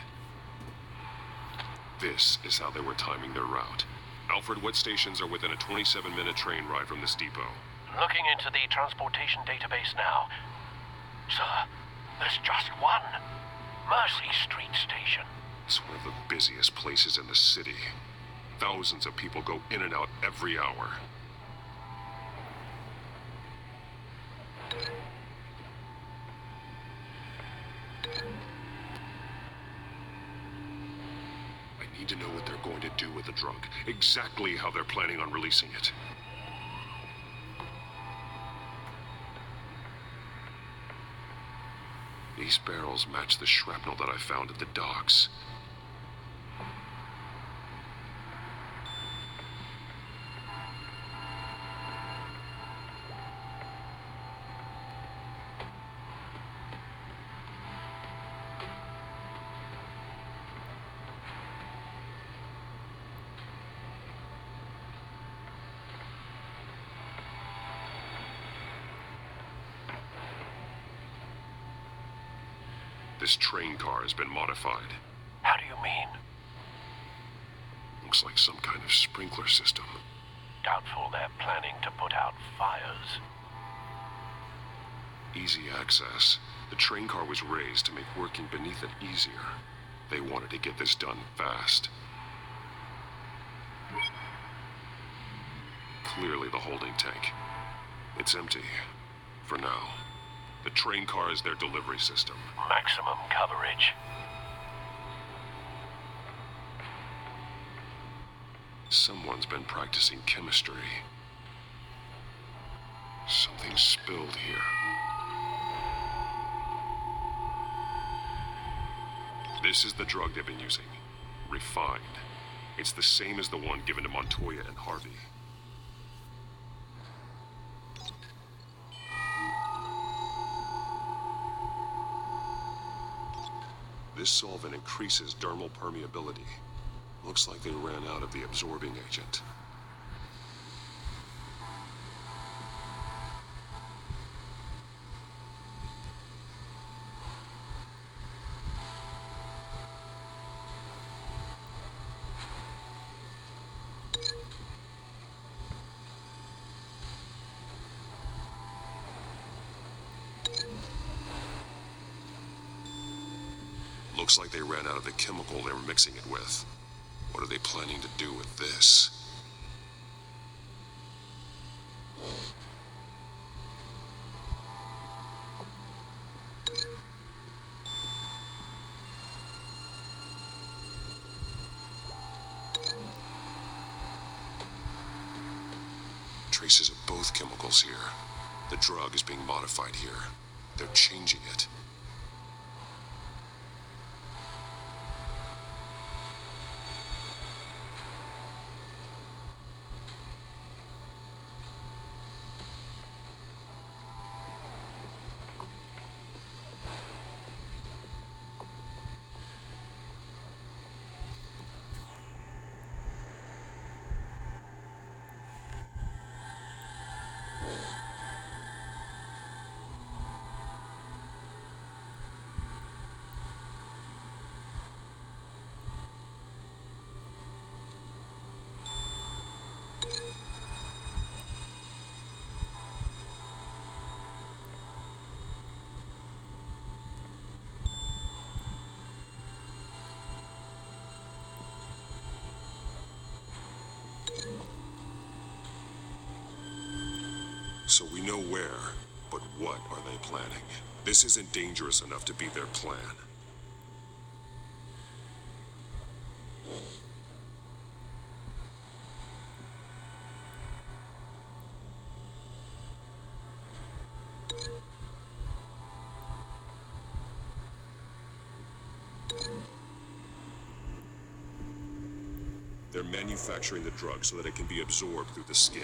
This is how they were timing their route. Alfred, what stations are within a 27-minute train ride from this depot? Looking into the transportation database now. Sir, there's just one. Mercy Street Station. It's one of the busiest places in the city. Thousands of people go in and out every hour. I need to know what they're going to do with the drug. Exactly how they're planning on releasing it. These barrels match the shrapnel that I found at the docks. This train car has been modified. How do you mean? Looks like some kind of sprinkler system. Doubtful they're planning to put out fires. Easy access. The train car was raised to make working beneath it easier. They wanted to get this done fast. Clearly the holding tank. It's empty. For now. The train car is their delivery system. Maximum coverage. Someone's been practicing chemistry. Something spilled here. This is the drug they've been using. Refined. It's the same as the one given to Montoya and Harvey. This solvent increases dermal permeability. Looks like they ran out of the absorbing agent. Looks like they ran out of the chemical they were mixing it with. What are they planning to do with this? Traces of both chemicals here. The drug is being modified here. They're changing it. So we know where, but what are they planning? This isn't dangerous enough to be their plan. They're manufacturing the drug so that it can be absorbed through the skin.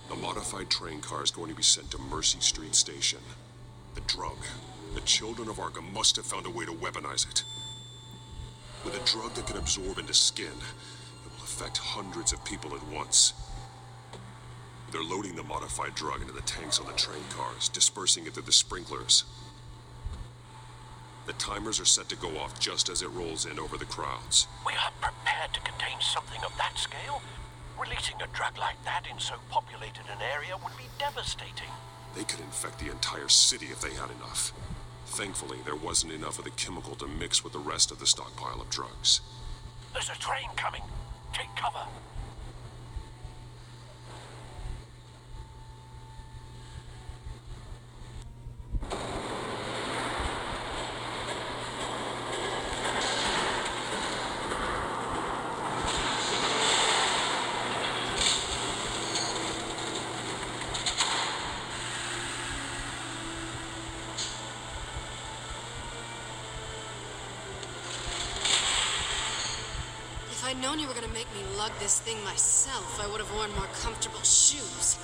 The modified train car is going to be sent to Mercy Street Station. The drug. The children of Arkham must have found a way to weaponize it. With a drug that can absorb into skin, it will affect hundreds of people at once. They're loading the modified drug into the tanks on the train cars, dispersing it through the sprinklers. The timers are set to go off just as it rolls in over the crowds. We are prepared to contain something of that scale? Releasing a drug like that in so populated an area would be devastating. They could infect the entire city if they had enough. Thankfully, there wasn't enough of the chemical to mix with the rest of the stockpile of drugs. There's a train coming. Take cover. If I'd known you were gonna make me lug this thing myself, I would have worn more comfortable shoes.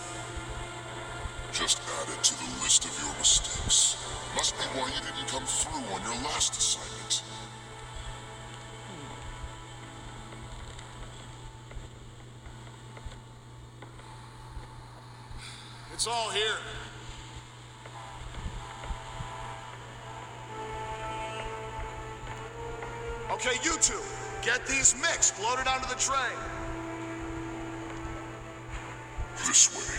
Just add it to the list of your mistakes. Must be why you didn't come through on your last assignment. It's all here. Okay, you two, get these mixed, loaded onto the train. This way.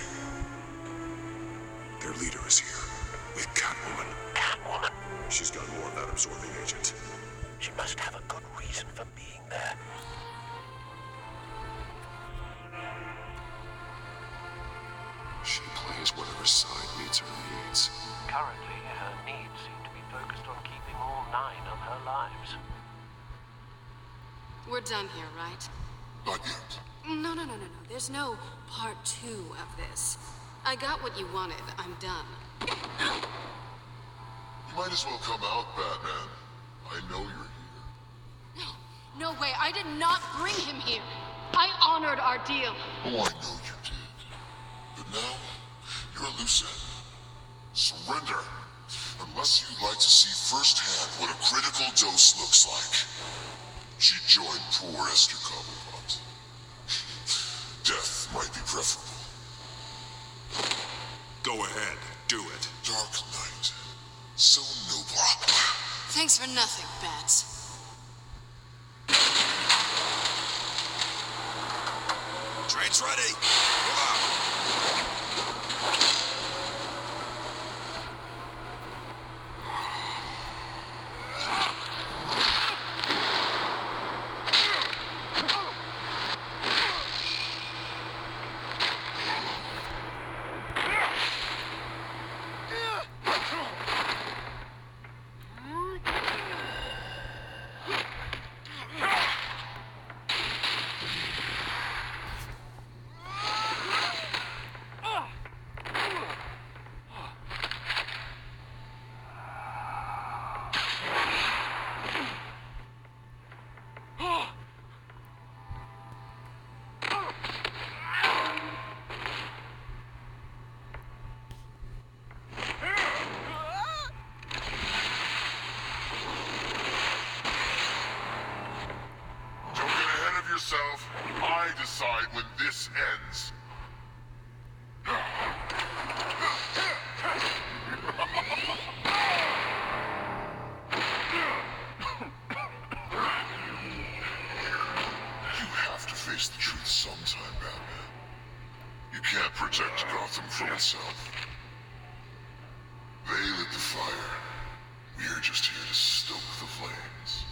Their leader is here, with Catwoman. Catwoman? She's got more of that absorbing agent. She must have a good reason for being there. She plays whatever side meets her needs. Currently, her needs seem to be focused on keeping all 9 of her lives. We're done here, right? Not yet. No. There's no part 2 of this. I got what you wanted. I'm done. You might as well come out, Batman. I know you're here. No way. I did not bring him here. I honored our deal. Oh, I know you did. But now, you're a loose end. Surrender. Unless you'd like to see firsthand what a critical dose looks like. She joined poor Esther Cobblepot. Death might be preferable. Go ahead, do it. Dark Knight. So noble. Thanks for nothing, Bats. Train's ready. Move out. I decide when this ends. You have to face the truth sometime, Batman. You can't protect Gotham from itself. They lit the fire. We're just here to stoke the flames.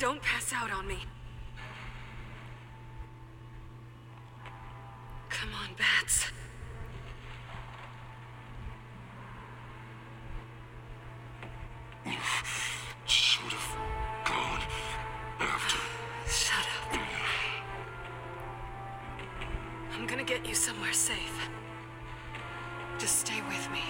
Don't pass out on me. Come on, Bats. You should have gone after. Shut up. I'm gonna get you somewhere safe. Just stay with me.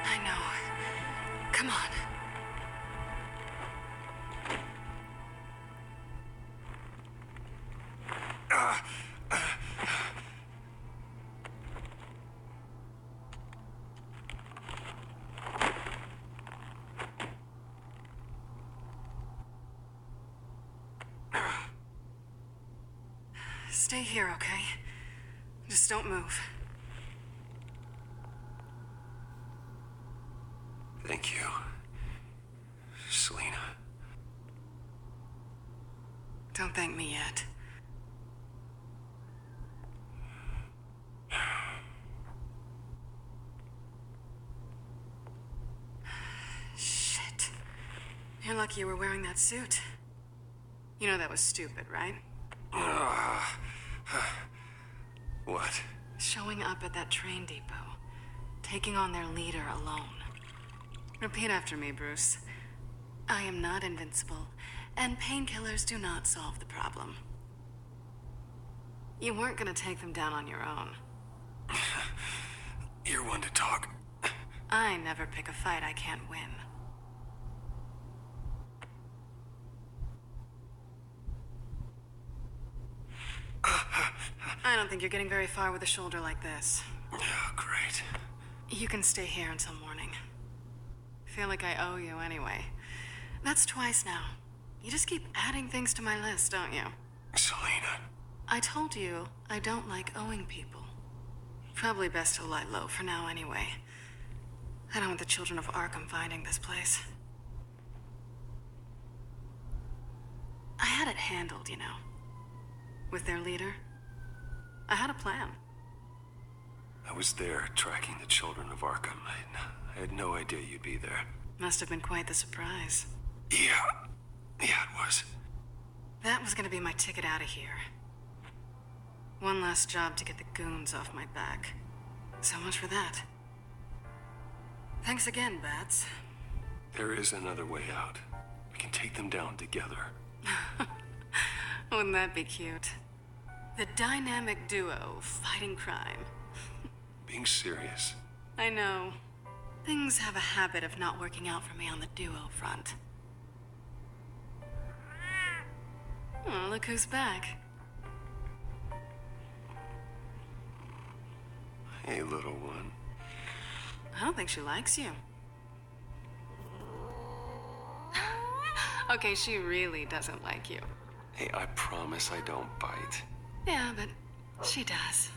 I know. Come on. Stay here, okay? Just don't move. Thank you, Selina. Don't thank me yet. Shit. You're lucky you were wearing that suit. You know that was stupid, right? What? Showing up at that train depot. Taking on their leader alone. Repeat after me, Bruce. I am not invincible, and painkillers do not solve the problem. You weren't gonna take them down on your own. You're one to talk. I never pick a fight I can't win. I don't think you're getting very far with a shoulder like this. Oh, great. You can stay here until morning. Feel like I owe you anyway. That's twice now. You just keep adding things to my list, don't you? Selina. I told you I don't like owing people. Probably best to lie low for now anyway. I don't want the children of Arkham finding this place. I had it handled, you know. With their leader. I had a plan. I was there tracking the children of Arkham. I had no idea you'd be there. Must have been quite the surprise. Yeah, it was. That was gonna be my ticket out of here. One last job to get the goons off my back. So much for that. Thanks again, Bats. There is another way out. We can take them down together. Wouldn't that be cute? The dynamic duo fighting crime. Being serious. I know. Things have a habit of not working out for me on the duo front. Oh, look who's back. Hey, little one. I don't think she likes you. Okay, she really doesn't like you. Hey, I promise I don't bite. Yeah, but she does.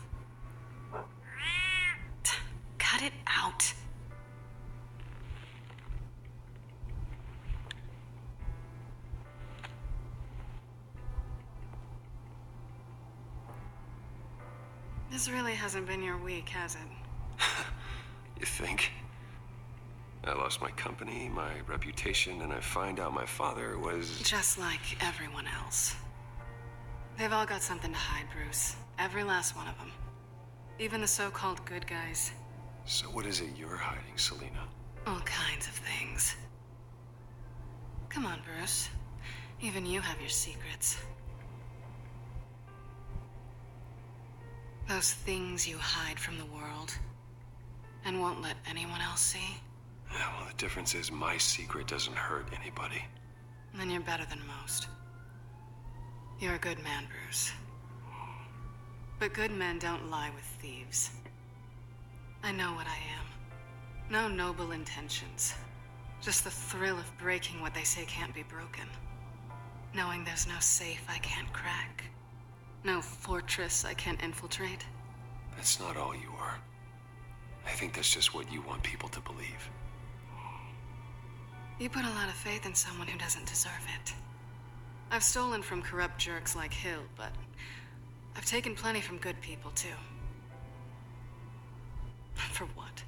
Cut it out. This really hasn't been your week, has it? You think? I lost my company, my reputation, and I find out my father was... Just like everyone else. They've all got something to hide, Bruce. Every last one of them. Even the so-called good guys. So what is it you're hiding, Selina? All kinds of things. Come on, Bruce. Even you have your secrets. Those things you hide from the world and won't let anyone else see. Yeah, well, the difference is my secret doesn't hurt anybody. Then you're better than most. You're a good man, Bruce. But good men don't lie with thieves. I know what I am. No noble intentions. Just the thrill of breaking what they say can't be broken. Knowing there's no safe I can't crack. No fortress I can't infiltrate. That's not all you are. I think that's just what you want people to believe. You put a lot of faith in someone who doesn't deserve it. I've stolen from corrupt jerks like Hill, but I've taken plenty from good people, too. For what?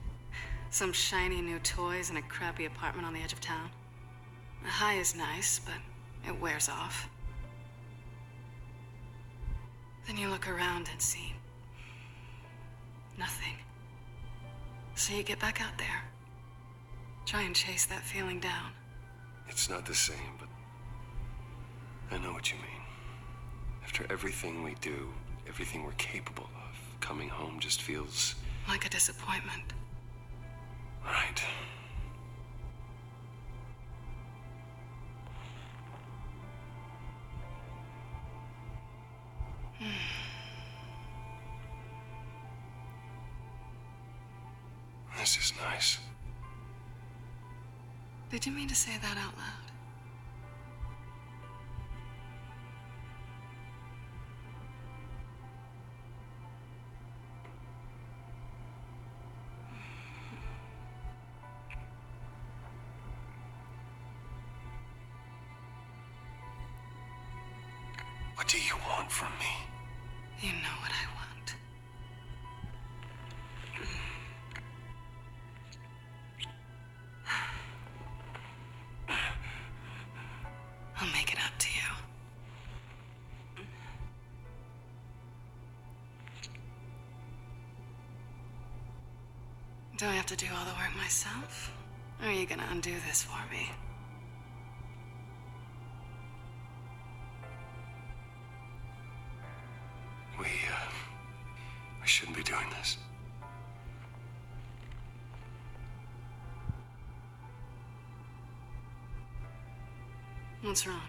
Some shiny new toys and a crappy apartment on the edge of town? A high is nice, but it wears off. Then you look around and see nothing. So you get back out there. Try and chase that feeling down. It's not the same, but I know what you mean. After everything we do, everything we're capable of, coming home just feels... like a disappointment. Right. This is nice. Did you mean to say that out loud? What do you want from me? You know what I want. I'll make it up to you. Do I have to do all the work myself? Or are you gonna undo this for me? We shouldn't be doing this. What's wrong?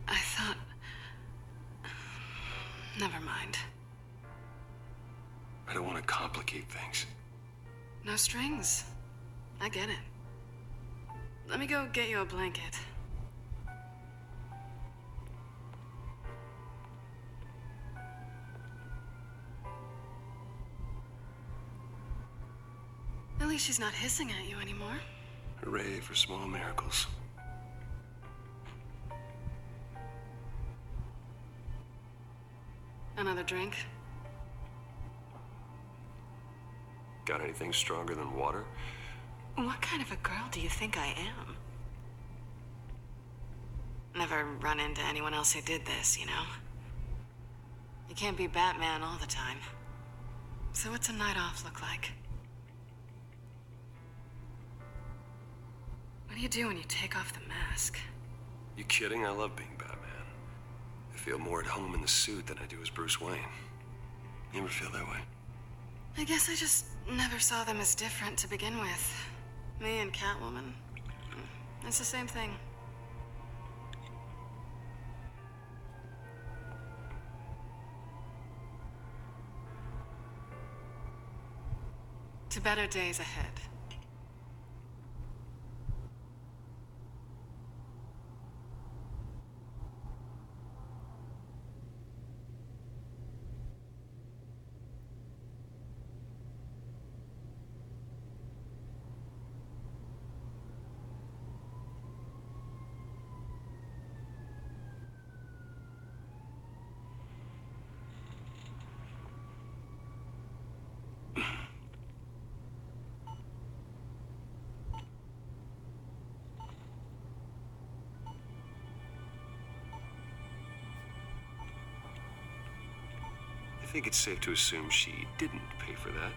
I thought... Never mind. I don't want to complicate things. No strings. I get it. Let me go get you a blanket. At least she's not hissing at you anymore. Hooray for small miracles. Another drink? Got anything stronger than water? What kind of a girl do you think I am? Never run into anyone else who did this, you know? You can't be Batman all the time. So what's a night off look like? What do you do when you take off the mask? You kidding? I love being Batman. I feel more at home in the suit than I do as Bruce Wayne. You ever feel that way? I guess I just never saw them as different to begin with. Me and Catwoman. It's the same thing. To better days ahead. I think it's safe to assume she didn't pay for that.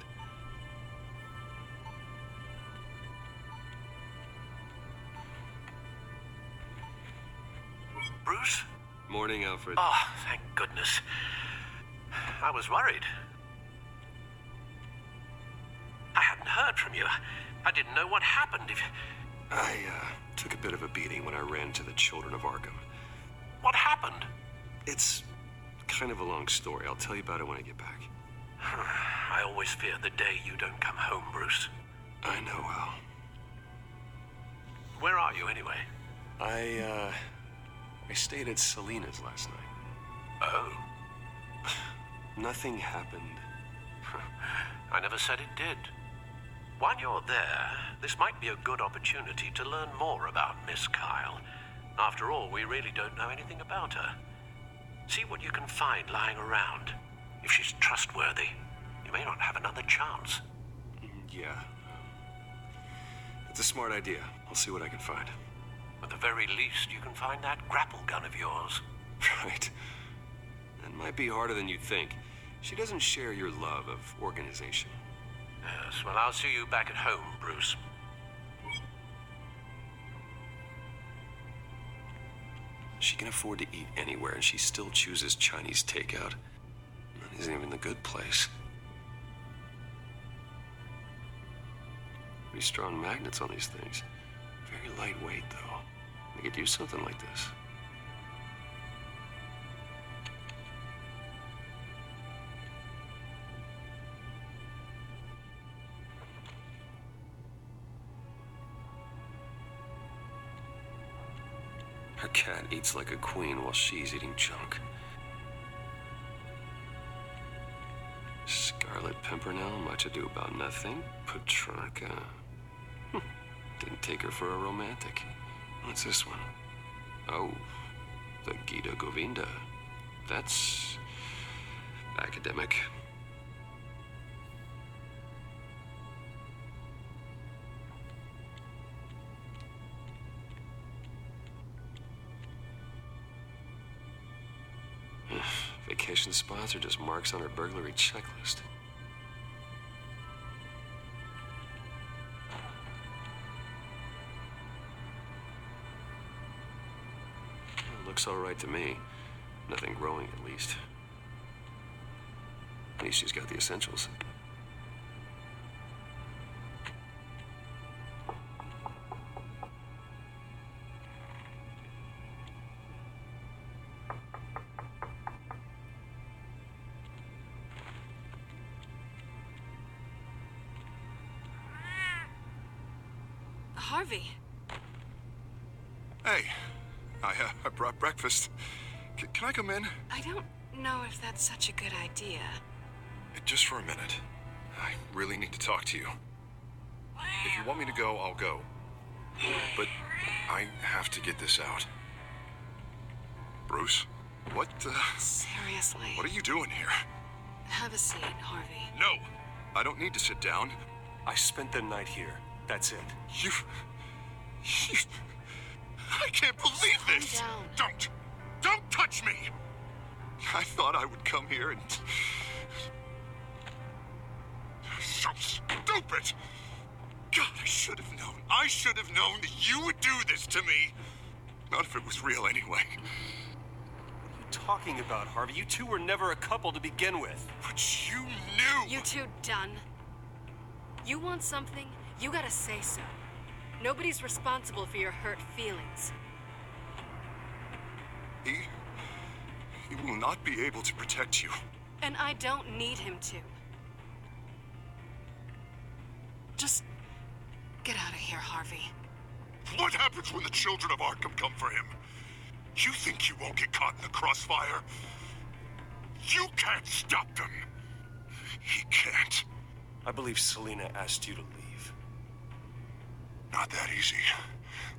Bruce? Morning, Alfred. Oh, thank goodness. I was worried. I hadn't heard from you. I didn't know what happened. I took a bit of a beating when I ran to the Children of Arkham. What happened? It's kind of a long story. I'll tell you about it when I get back. I always fear the day you don't come home, Bruce. I know, Al. Where are you, anyway? I stayed at Selina's last night. Oh. Nothing happened. I never said it did. While you're there, this might be a good opportunity to learn more about Miss Kyle. After all, we really don't know anything about her. See what you can find lying around. If she's trustworthy, you may not have another chance. Yeah. It's a smart idea. I'll see what I can find. At the very least, you can find that grapple gun of yours. Right. That might be harder than you think. She doesn't share your love of organization. Yes, well, I'll see you back at home, Bruce. She can afford to eat anywhere, and she still chooses Chinese takeout. That isn't even the good place. Pretty strong magnets on these things. Very lightweight, though. They could use something like this. Her cat eats like a queen while she's eating junk. Scarlet Pimpernel, much ado about nothing. Petrarca. Didn't take her for a romantic. What's this one? Oh, the Gita Govinda. That's academic. Vacation spots are just marks on her burglary checklist. Looks all right to me. Nothing growing, at least. At least she's got the essentials. Harvey. Hey, I brought breakfast. Can I come in? I don't know if that's such a good idea. Just for a minute. I really need to talk to you. If you want me to go, I'll go. But I have to get this out. Bruce, what Seriously. What are you doing here? Have a seat, Harvey. No, I don't need to sit down. I spent the night here. That's it. You... I can't believe this! Calm down. Don't touch me! I thought I would come here and... So stupid! God, I should have known. I should have known that you would do this to me. Not if it was real anyway. What are you talking about, Harvey? You two were never a couple to begin with. But you knew! You two done? You want something, you gotta say so. Nobody's responsible for your hurt feelings. He will not be able to protect you. And I don't need him to. Just get out of here, Harvey. What happens when the children of Arkham come for him? You think you won't get caught in the crossfire? You can't stop them. He can't. I believe Selina asked you to leave. Not that easy.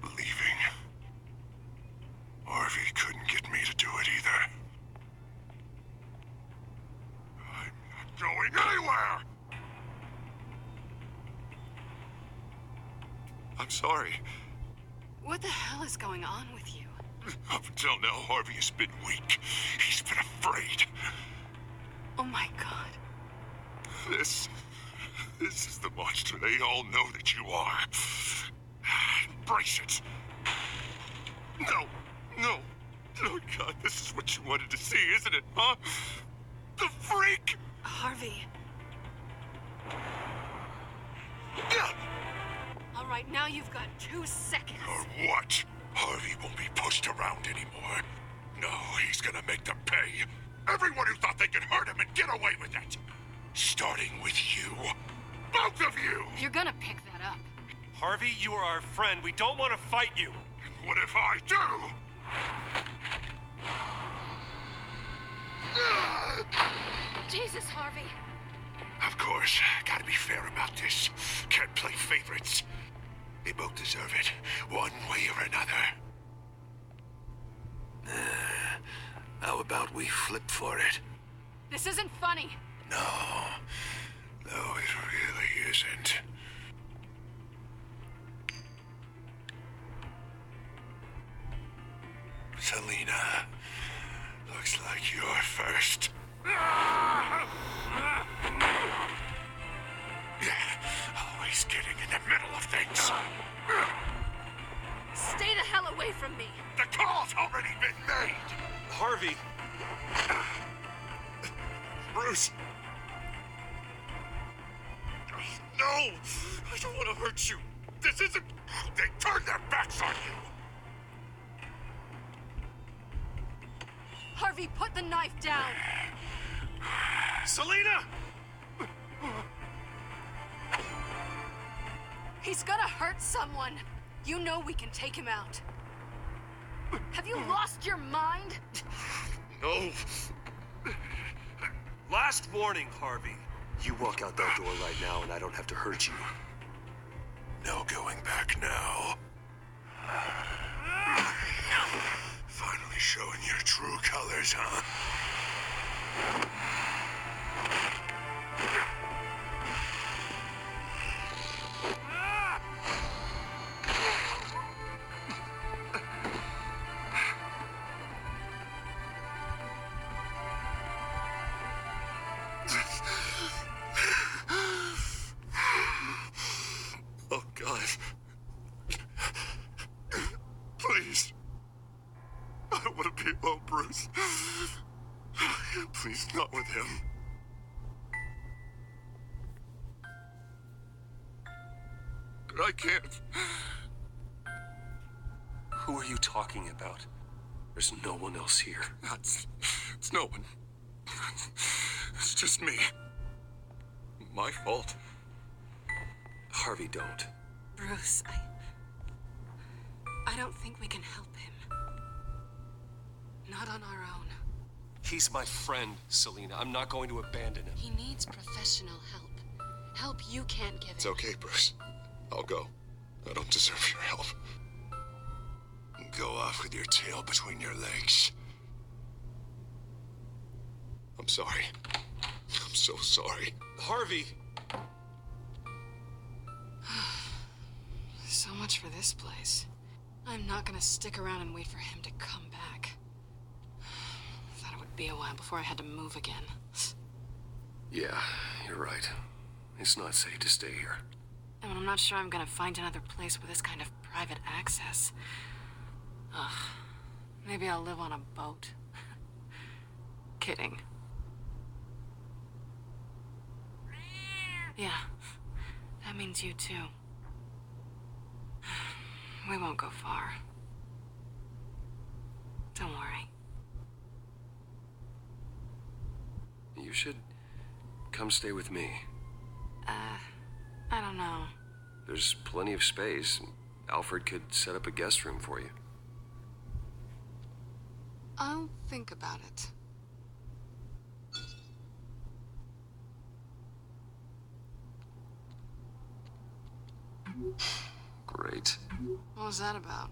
Leaving. Harvey couldn't get me to do it either. I'm not going anywhere! I'm sorry. What the hell is going on with you? Up until now, Harvey has been weak. He's been afraid. Oh my God. This is the monster they all know that you are. Embrace it. No. Oh, God, this is what you wanted to see, isn't it, huh? The freak! Harvey. All right, now you've got 2 seconds. Or what? Harvey won't be pushed around anymore. No, he's gonna make them pay. Everyone who thought they could hurt him and get away with it. Starting with you. Both of you! You're gonna pick that up. Harvey, you are our friend. We don't want to fight you. What if I do? Jesus, Harvey. Of course, gotta be fair about this. Can't play favorites. They both deserve it, one way or another. How about we flip for it? This isn't funny. No, it really isn't. Selina, looks like you're first. Always getting in the middle of things. Stay the hell away from me. The call's already been made. Harvey. Bruce. No, I don't want to hurt you. This isn't... They turned their backs on you. Harvey, put the knife down. Selina! He's gonna hurt someone. You know we can take him out. Have you lost your mind? No. Last warning, Harvey. You walk out that door right now and I don't have to hurt you. No going back now. Finally showing your true colors, huh? Oh, God. Please. I don't want to be alone, Bruce. Please, not with him. But I can't. Who are you talking about? There's no one else here. It's no one. It's just me. My fault. Harvey, don't. Bruce, I don't think we can help him. Not on our own. He's my friend, Selina. I'm not going to abandon him. He needs professional help. Help you can't give him. It's okay, Bruce. I'll go. I don't deserve your help. Go off with your tail between your legs. I'm sorry. I'm so sorry. Harvey! So much for this place. I'm not gonna stick around and wait for him to come back. Thought it would be a while before I had to move again. Yeah, you're right. It's not safe to stay here. And I'm not sure I'm gonna find another place with this kind of private access. Ugh. Maybe I'll live on a boat. Kidding. Yeah, that means you too. We won't go far. Don't worry. You should come stay with me. I don't know. There's plenty of space. Alfred could set up a guest room for you. I'll think about it. Great. What was that about?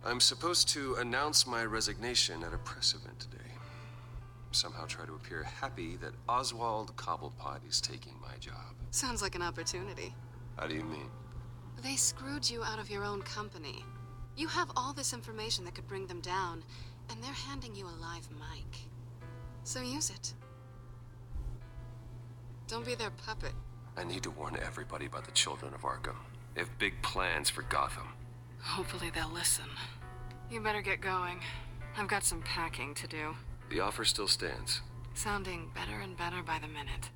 I'm supposed to announce my resignation at a press event today. Somehow try to appear happy that Oswald Cobblepot is taking my job. Sounds like an opportunity. How do you mean? They screwed you out of your own company. You have all this information that could bring them down, and they're handing you a live mic. So use it. Don't be their puppet. I need to warn everybody about the Children of Arkham. They have big plans for Gotham. Hopefully they'll listen. You better get going. I've got some packing to do. The offer still stands. Sounding better and better by the minute.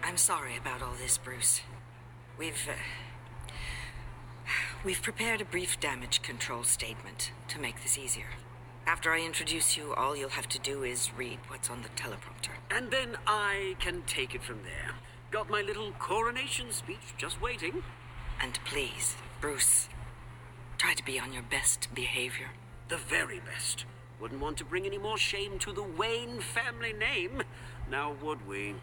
I'm sorry about all this, Bruce. We've prepared a brief damage control statement to make this easier. After I introduce you, all you'll have to do is read what's on the teleprompter. And then I can take it from there. Got my little coronation speech just waiting. And please, Bruce, try to be on your best behavior. The very best. Wouldn't want to bring any more shame to the Wayne family name, now would we?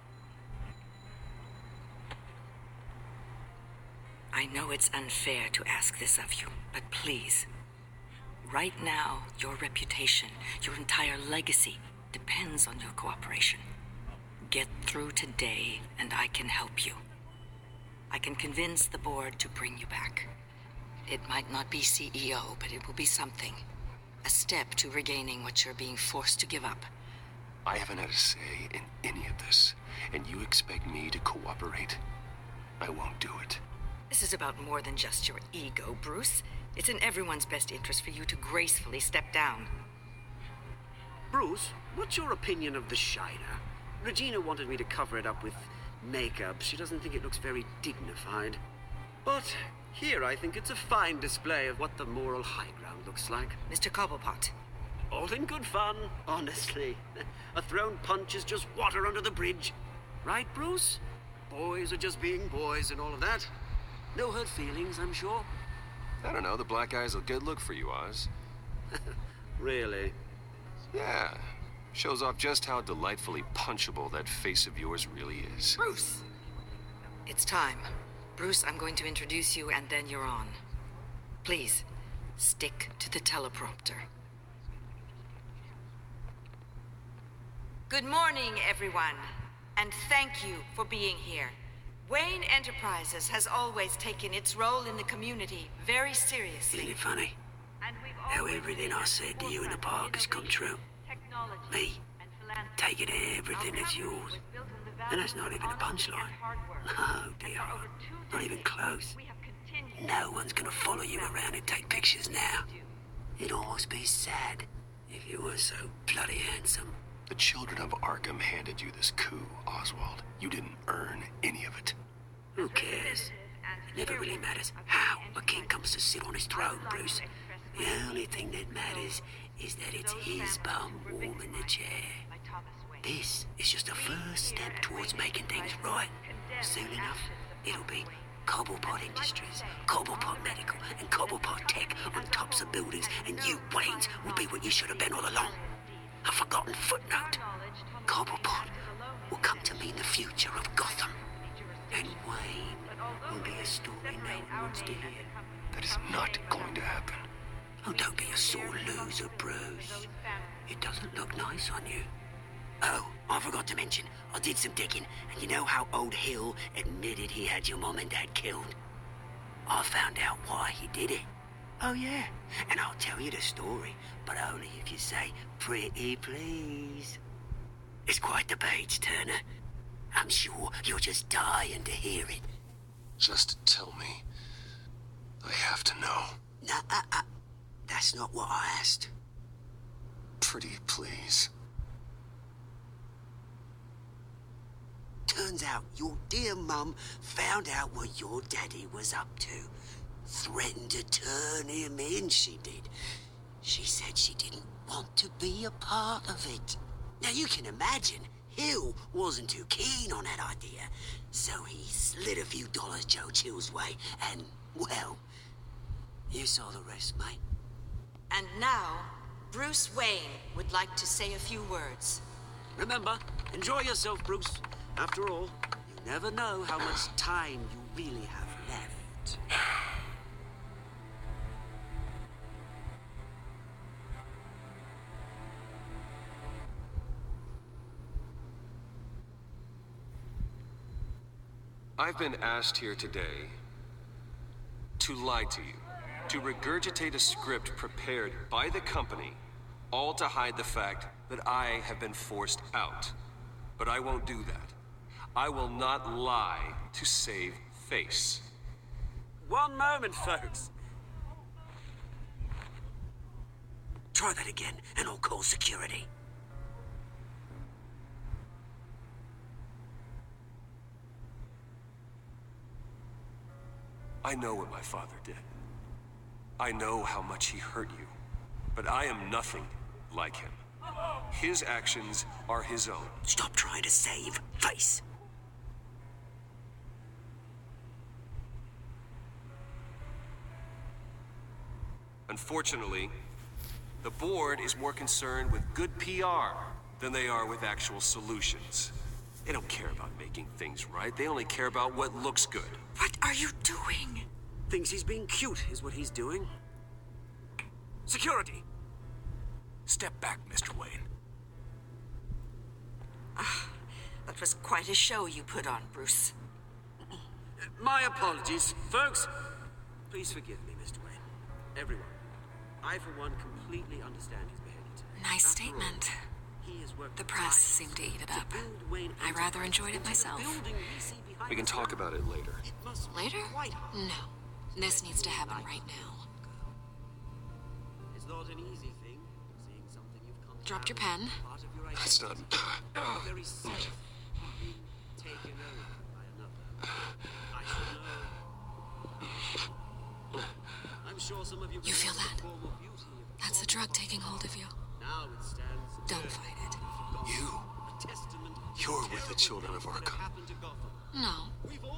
I know it's unfair to ask this of you, but please, right now, your reputation, your entire legacy, depends on your cooperation. Get through today, and I can help you. I can convince the board to bring you back. It might not be CEO, but it will be something. A step to regaining what you're being forced to give up. I haven't had a say in any of this, and you expect me to cooperate? I won't do it. This is about more than just your ego, Bruce. It's in everyone's best interest for you to gracefully step down. Bruce, what's your opinion of the Shiner? Regina wanted me to cover it up with makeup. She doesn't think it looks very dignified. But here I think it's a fine display of what the moral high ground looks like. Mr. Cobblepot. All in good fun, honestly. A thrown punch is just water under the bridge. Right, Bruce? Boys are just being boys and all of that. No hurt feelings, I'm sure. I don't know, the black eye's a good look for you, Oz. Really? Yeah. Shows off just how delightfully punchable that face of yours really is. Bruce! It's time. Bruce, I'm going to introduce you and then you're on. Please, stick to the teleprompter. Good morning, everyone. And thank you for being here. Wayne Enterprises has always taken its role in the community very seriously. Isn't it funny? How everything I said to you in the park has come true. Me, taking everything that's yours. And that's not even a punchline. No, dear, not even close. No one's gonna follow you around and take pictures now. It'd almost be sad if you were so bloody handsome. The children of Arkham handed you this coup, Oswald. You didn't earn any of it. Who cares? It never really matters how a king comes to sit on his throne, Bruce. The only thing that matters is that it's his bum warming the chair. This is just a first step towards making things right. Soon enough, it'll be Cobblepot Industries, Cobblepot Medical, and Cobblepot Tech on tops of buildings, and you, Waynes, will be what you should have been all along. A forgotten footnote. Cobblepot will come to mean the future of Gotham. And Wayne will be a story no one wants to hear. That is not going to happen. Oh, don't be a sore loser, Bruce. It doesn't look nice on you. Oh, I forgot to mention, I did some digging, and you know how old Hill admitted he had your mom and dad killed? I found out why he did it. Oh, yeah, and I'll tell you the story, but only if you say, pretty please. It's quite the page, Turner. I'm sure you're just dying to hear it. Just tell me. I have to know. Nah, that's not what I asked. Pretty please. Turns out your dear mum found out what your daddy was up to. Threatened to turn him in, she did. She said she didn't want to be a part of it. Now you can imagine, Hill wasn't too keen on that idea. So he slid a few dollars Joe Chill's way, and, well, you saw the rest, mate. And now, Bruce Wayne would like to say a few words. Remember, enjoy yourself, Bruce. After all, you never know how much time you really have left. I've been asked here today to lie to you, to regurgitate a script prepared by the company, all to hide the fact that I have been forced out. But I won't do that. I will not lie to save face. One moment, folks. Try that again, and I'll call security. I know what my father did. I know how much he hurt you. But I am nothing like him. His actions are his own. Stop trying to save face. Unfortunately, the board is more concerned with good PR than they are with actual solutions. They don't care about making things right. They only care about what looks good. What are you doing? Thinks he's being cute, is what he's doing. Security! Step back, Mr. Wayne. That was quite a show you put on, Bruce. My apologies, folks. Please forgive me, Mr. Wayne. Everyone. I, for one, completely understand his behavior today. Nice statement. The press seemed to eat it up. I rather enjoyed it myself. We can talk about it later. Later? No. This needs to happen right now. It's not an easy thing, seeing something you've come Dropped your pen. That's not... very safe. Being taken over by another. I should know. I'm sure some of you feel that? That's the drug taking hold of you. Now it stands. Don't fight it. You're with the children of Arkham. No.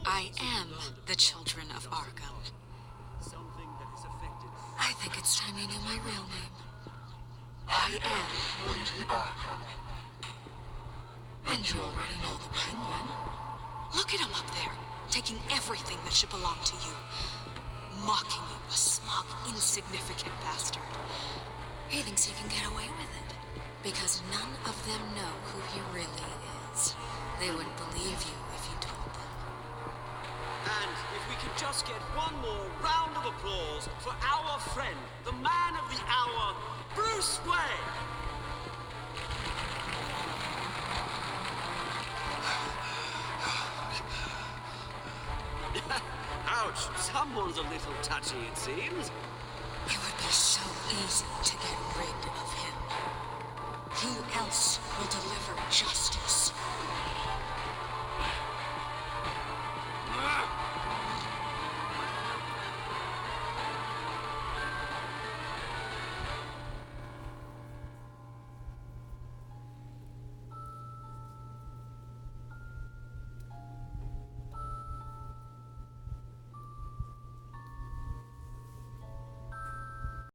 I am the children of Arkham. I think it's time you knew my real name. I am. And you already know the Penguin. Look at him up there, taking everything that should belong to you. Mocking you, a smug, insignificant bastard. He thinks he can get away with it, because none of them know who he really is. They wouldn't believe you if you told them. And if we could just get one more round of applause for our friend, the man of the hour, Bruce Wayne! Ouch, someone's a little touchy, it seems. It would be so easy to get rid of him.